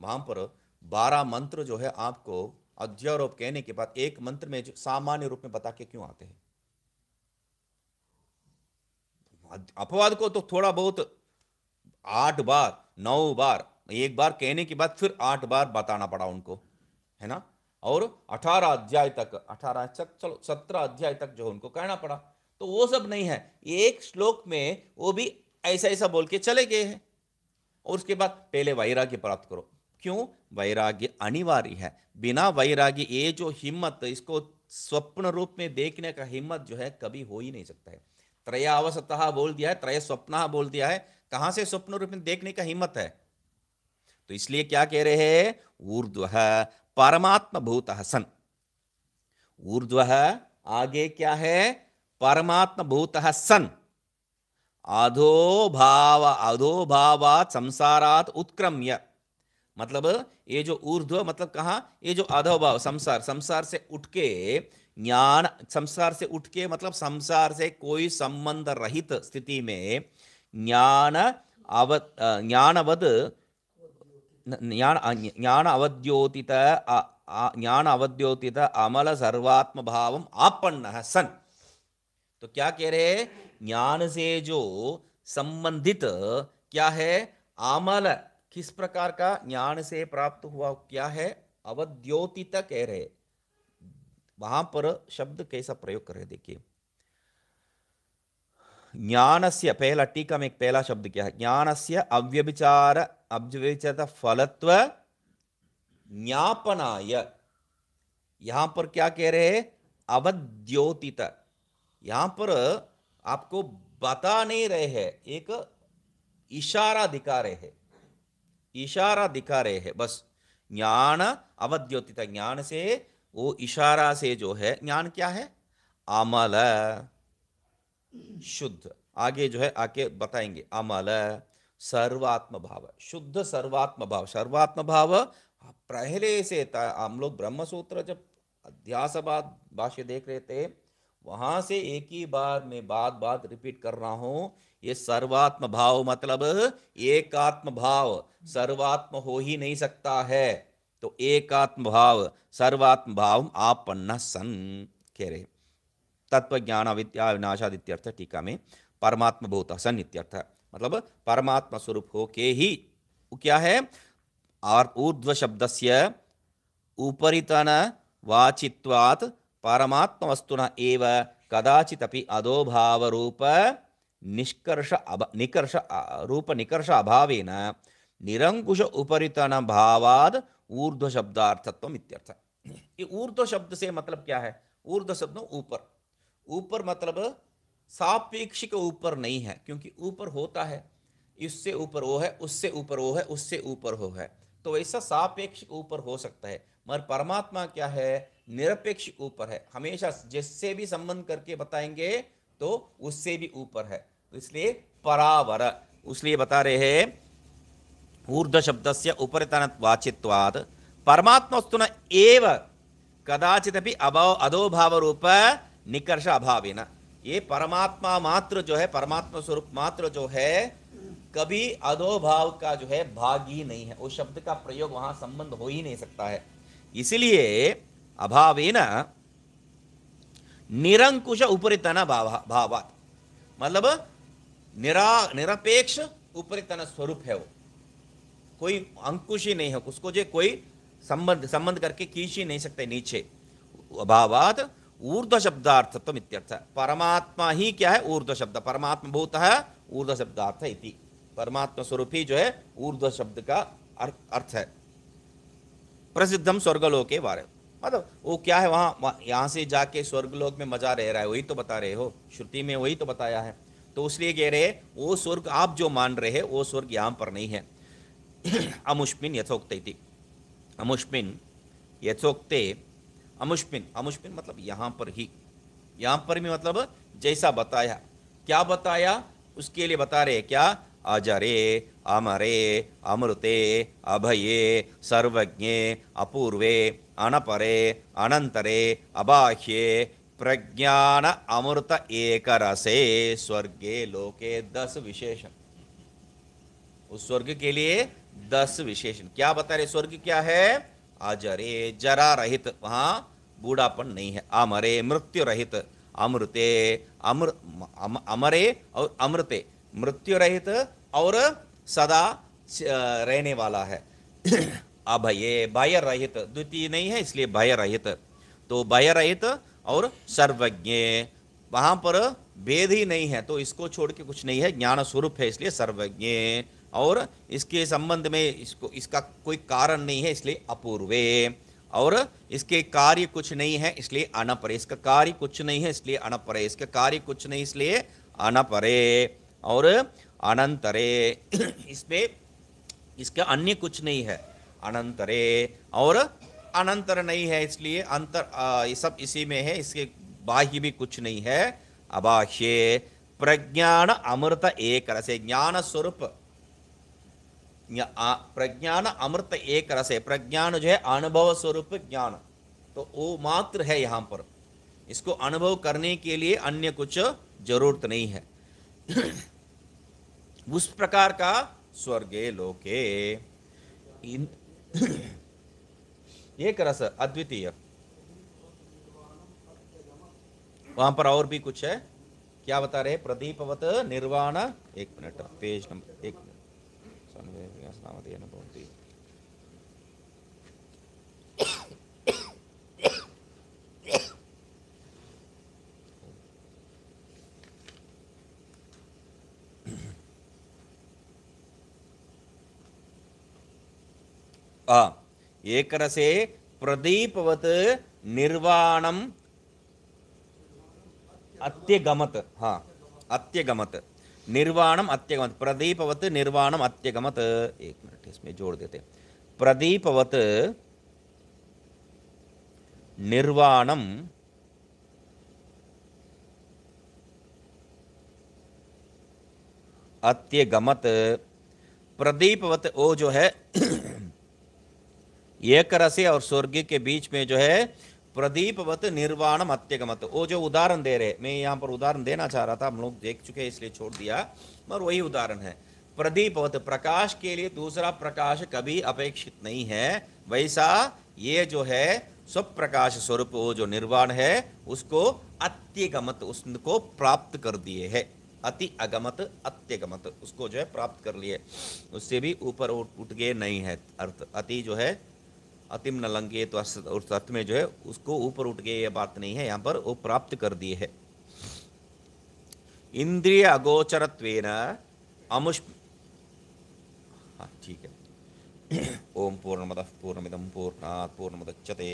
वहां पर 12 मंत्र जो है आपको अध्यारोप कहने के बाद एक मंत्र में जो सामान्य रूप में बता के क्यों आते हैं। अपवाद को तो थोड़ा बहुत 8 बार 9 बार, एक बार कहने के बाद फिर 8 बार बताना पड़ा उनको, है ना, और 18 अध्याय तक, 18 चलो 17 अध्याय तक जो उनको कहना पड़ा। तो वो सब नहीं है, एक श्लोक में वो भी ऐसा ऐसा बोल के चले गए हैं। और उसके बाद पहले वैराग्य प्राप्त करो, क्यों, वैराग्य अनिवार्य है, बिना वैराग्य ये जो हिम्मत, इसको स्वप्न रूप में देखने का हिम्मत जो है कभी हो ही नहीं सकता है। त्रयावसतः बोल दिया है, त्रय स्वप्न बोल दिया है, कहां से स्वप्न रूप में देखने का हिम्मत है। तो इसलिए क्या कह रहे हैं, ऊर्ध्व परमात्म भूत सन, ऊर्ध्व आगे क्या है, परमात्म भूत सन, अधोभावात संसारात उत्क्रम्य मतलब ये जो ऊर्ध्व मतलब कहाँ, ये जो अधोभाव संसार, संसार से उठ के ज्ञान, संसार से उठ के मतलब संसार से कोई संबंध रहित स्थिति में ज्ञानवद ज्ञान अवद्योतित ज्ञान अवद्योतित अमल सर्वात्म भावम आपन्न सन। तो क्या कह रहे हैं, ज्ञान से जो संबंधित क्या है, अमल, किस प्रकार का ज्ञान से प्राप्त हुआ क्या है, अवद्योतित कह रहे। वहां पर शब्द कैसा प्रयोग कर रहे देखिए, ज्ञानस्य, पहला टीका में एक पहला शब्द क्या है, ज्ञानस्य अव्यभिचारित फलत्व ज्ञापनाय, यहां पर क्या कह रहे हैं, अवद्योतित, यहां पर आपको बता नहीं रहे हैं, एक इशारा दिखा रहे हैं, इशारा दिखा रहे हैं बस। ज्ञान अवद्योतित, ज्ञान से वो इशारा से जो है, ज्ञान क्या है, अमल, शुद्ध, आगे जो है आके बताएंगे, अमल सर्वात्म भाव, शुद्ध सर्वात्म भाव। सर्वात्म भाव पहले से हम लोग ब्रह्म सूत्र जब अध्यासवाद भाष्य देख रहे थे, वहां से एक ही बार में बात रिपीट कर रहा हूं, ये सर्वात्म भाव मतलब एकात्म भाव, सर्वात्म हो ही नहीं सकता है, तो एकात्म भाव सर्वात्म भाव आपन्न सन कह रहे। तत्व ज्ञान विद्या विनाशाद इत्यर्थ, टीका में परमात्मा भूत सन इत्यर्थ, मतलब परमात्मा स्वरूप हो के ही क्या है, और ऊर्ध्व शब्दस्य उपरितन वाचित्वात् परमात्म वस्तुना एव कदाचिदपि अधोभाव रूप निकर्ष अभावेन निरंकुश उपरितन भावाद ऊर्ध्व शब्दार्थत्वम इत्यर्थ। ये ऊर्ध्व शब्द से मतलब क्या है, ऊर्ध्व शब्द ऊपर, ऊपर मतलब सापेक्षिक ऊपर नहीं है, क्योंकि ऊपर होता है, इससे ऊपर वो है, उससे ऊपर वो है, उससे ऊपर वो है, तो ऐसा सापेक्षिक ऊपर हो सकता है, मगर परमात्मा क्या है, निरपेक्ष ऊपर है, हमेशा जिससे भी संबंध करके बताएंगे तो उससे भी ऊपर है, तो इसलिए परावर, इसलिए बता रहे हैं ऊर्ध्व शब्दस्य उपरितनवाचित्वात् परमात्मा वस्तुना एव कदाचिदपि अधोभाव रूप निकर्ष अभावेन, ये परमात्मा मात्र जो है, परमात्मा स्वरूप मात्र जो है, कभी अधोभाव का जो है भाग ही नहीं है, उस शब्द का प्रयोग वहां संबंध हो ही नहीं सकता है, इसलिए अभावेन निरंकुश उपरितन भावात्, मतलब निरपेक्ष उपरितन स्वरूप है, वो कोई अंकुश ही नहीं है, उसको जो कोई संबंध करके खींच ही नहीं सकते नीचे। अभावात् ऊर्ध्व शब्दार्थत्वम इत्यर्थ, परमात्मा ही क्या है, ऊर्ध्व शब्द, परमात्मा भूत है ऊर्ध्व शब्दार्थ इति, परमात्मा स्वरूप ही जो है ऊर्ध्व शब्द का अर्थ है। प्रसिद्धम स्वर्गलोके वारे, मतलब वो क्या है, वहां यहां से जाके स्वर्गलोक में मजा रह रहा है, वही तो बता रहे हो, श्रुति में वही तो बताया है, तो इसलिए कह रहे वो स्वर्ग आप जो मान रहे हैं वो स्वर्ग यहां पर नहीं है। अमुष्मिन यथोक्त इति, अमुष्मिन यथोक्ते, अमुष्मिन, अमुष्मिन मतलब यहां पर ही, यहां पर भी मतलब जैसा बताया, क्या बताया उसके लिए बता रहे क्या, अजरे अमरे अमृते अभये सर्वज्ञे अपूर्वे अनपरे अनंतरे अबाह्ये प्रज्ञान अमृत एक रसे स्वर्गे लोके 10 विशेषण, उस स्वर्ग के लिए 10 विशेषण क्या बता रहे, स्वर्ग क्या है, अजरे जरा रहित, वहां बूढ़ापन नहीं है, अमरे मृत्यु रहित, अमृते अमरे और अमृते मृत्यु रहित और सदा रहने वाला है, अभये भय रहित, द्वितीय नहीं है इसलिए भय रहित, तो भय रहित और सर्वज्ञ, वहां पर भेद ही नहीं है, तो इसको छोड़ के कुछ नहीं है, ज्ञान स्वरूप है इसलिए सर्वज्ञ, और इसके संबंध में इसका कोई कारण नहीं है इसलिए अपूर्वे, और इसके कार्य कुछ नहीं है इसलिए अनपरे, इसका कार्य कुछ नहीं है इसलिए अनपरे, इसका कार्य कुछ नहीं इसलिए अनपरे, और अनंतरे इसमें इसका अन्य कुछ नहीं है, अनंतरे और अनंतर नहीं है इसलिए अंतर, ये सब इसी में है, इसके बाह्य भी कुछ नहीं है, अबाह्ये प्रज्ञान अमृत एक रसे, ज्ञान स्वरूप, प्रज्ञान अमृत एक रस है। प्रज्ञान जो है अनुभव स्वरूप ज्ञान, तो वो मात्र है यहाँ पर। इसको अनुभव करने के लिए अन्य कुछ जरूरत नहीं है। उस प्रकार का स्वर्गे लोके एक रस अद्वितीय। वहां पर और भी कुछ है, क्या बता रहे? प्रदीपवत निर्वाण, एक मिनट, पेज नंबर 1 एक रसे प्रदीपवत निर्वाणम अत्यगमत। हाँ, अत्यगमत, निर्वाणम अत्यगमत, प्रदीपवत निर्वाणम अत्यगमत। एक मिनट इसमें जोड़ देते, प्रदीपवत निर्वाणम अत्यगमत। प्रदीपवत वो जो है एक रसे और स्वर्ग के बीच में जो है प्रदीपवत निर्वाणम अत्यगमत, वो जो उदाहरण दे रहे, मैं यहाँ पर उदाहरण देना चाह रहा था, हम लोग देख चुके हैं इसलिए छोड़ दिया, मगर वही उदाहरण है। प्रदीपवत, प्रकाश के लिए दूसरा प्रकाश कभी अपेक्षित नहीं है, वैसा ये जो है सब प्रकाश स्वरूप वो जो निर्वाण है उसको अत्यगमत, उसको प्राप्त कर दिए है। अति अगमत अत्यगमत, उसको जो है प्राप्त कर लिए, उससे भी ऊपर उठ गए नहीं है। अर्थ अति जो है अतिम न लंघे, तो उस अर्थ में जो है उसको ऊपर उठ गए, ये बात नहीं है, यहाँ पर वो प्राप्त कर दिए है। इंद्रिय अगोचरत्वेन अमुष्, हाँ ठीक है। ओम पूर्णमदः पूर्णमिदं पूर्णात् पूर्णमुदच्यते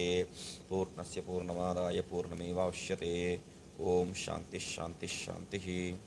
पूर्णस्य पूर्णमादाय पूर्णमेवावशिष्यते। ओम शांति शांति शांति।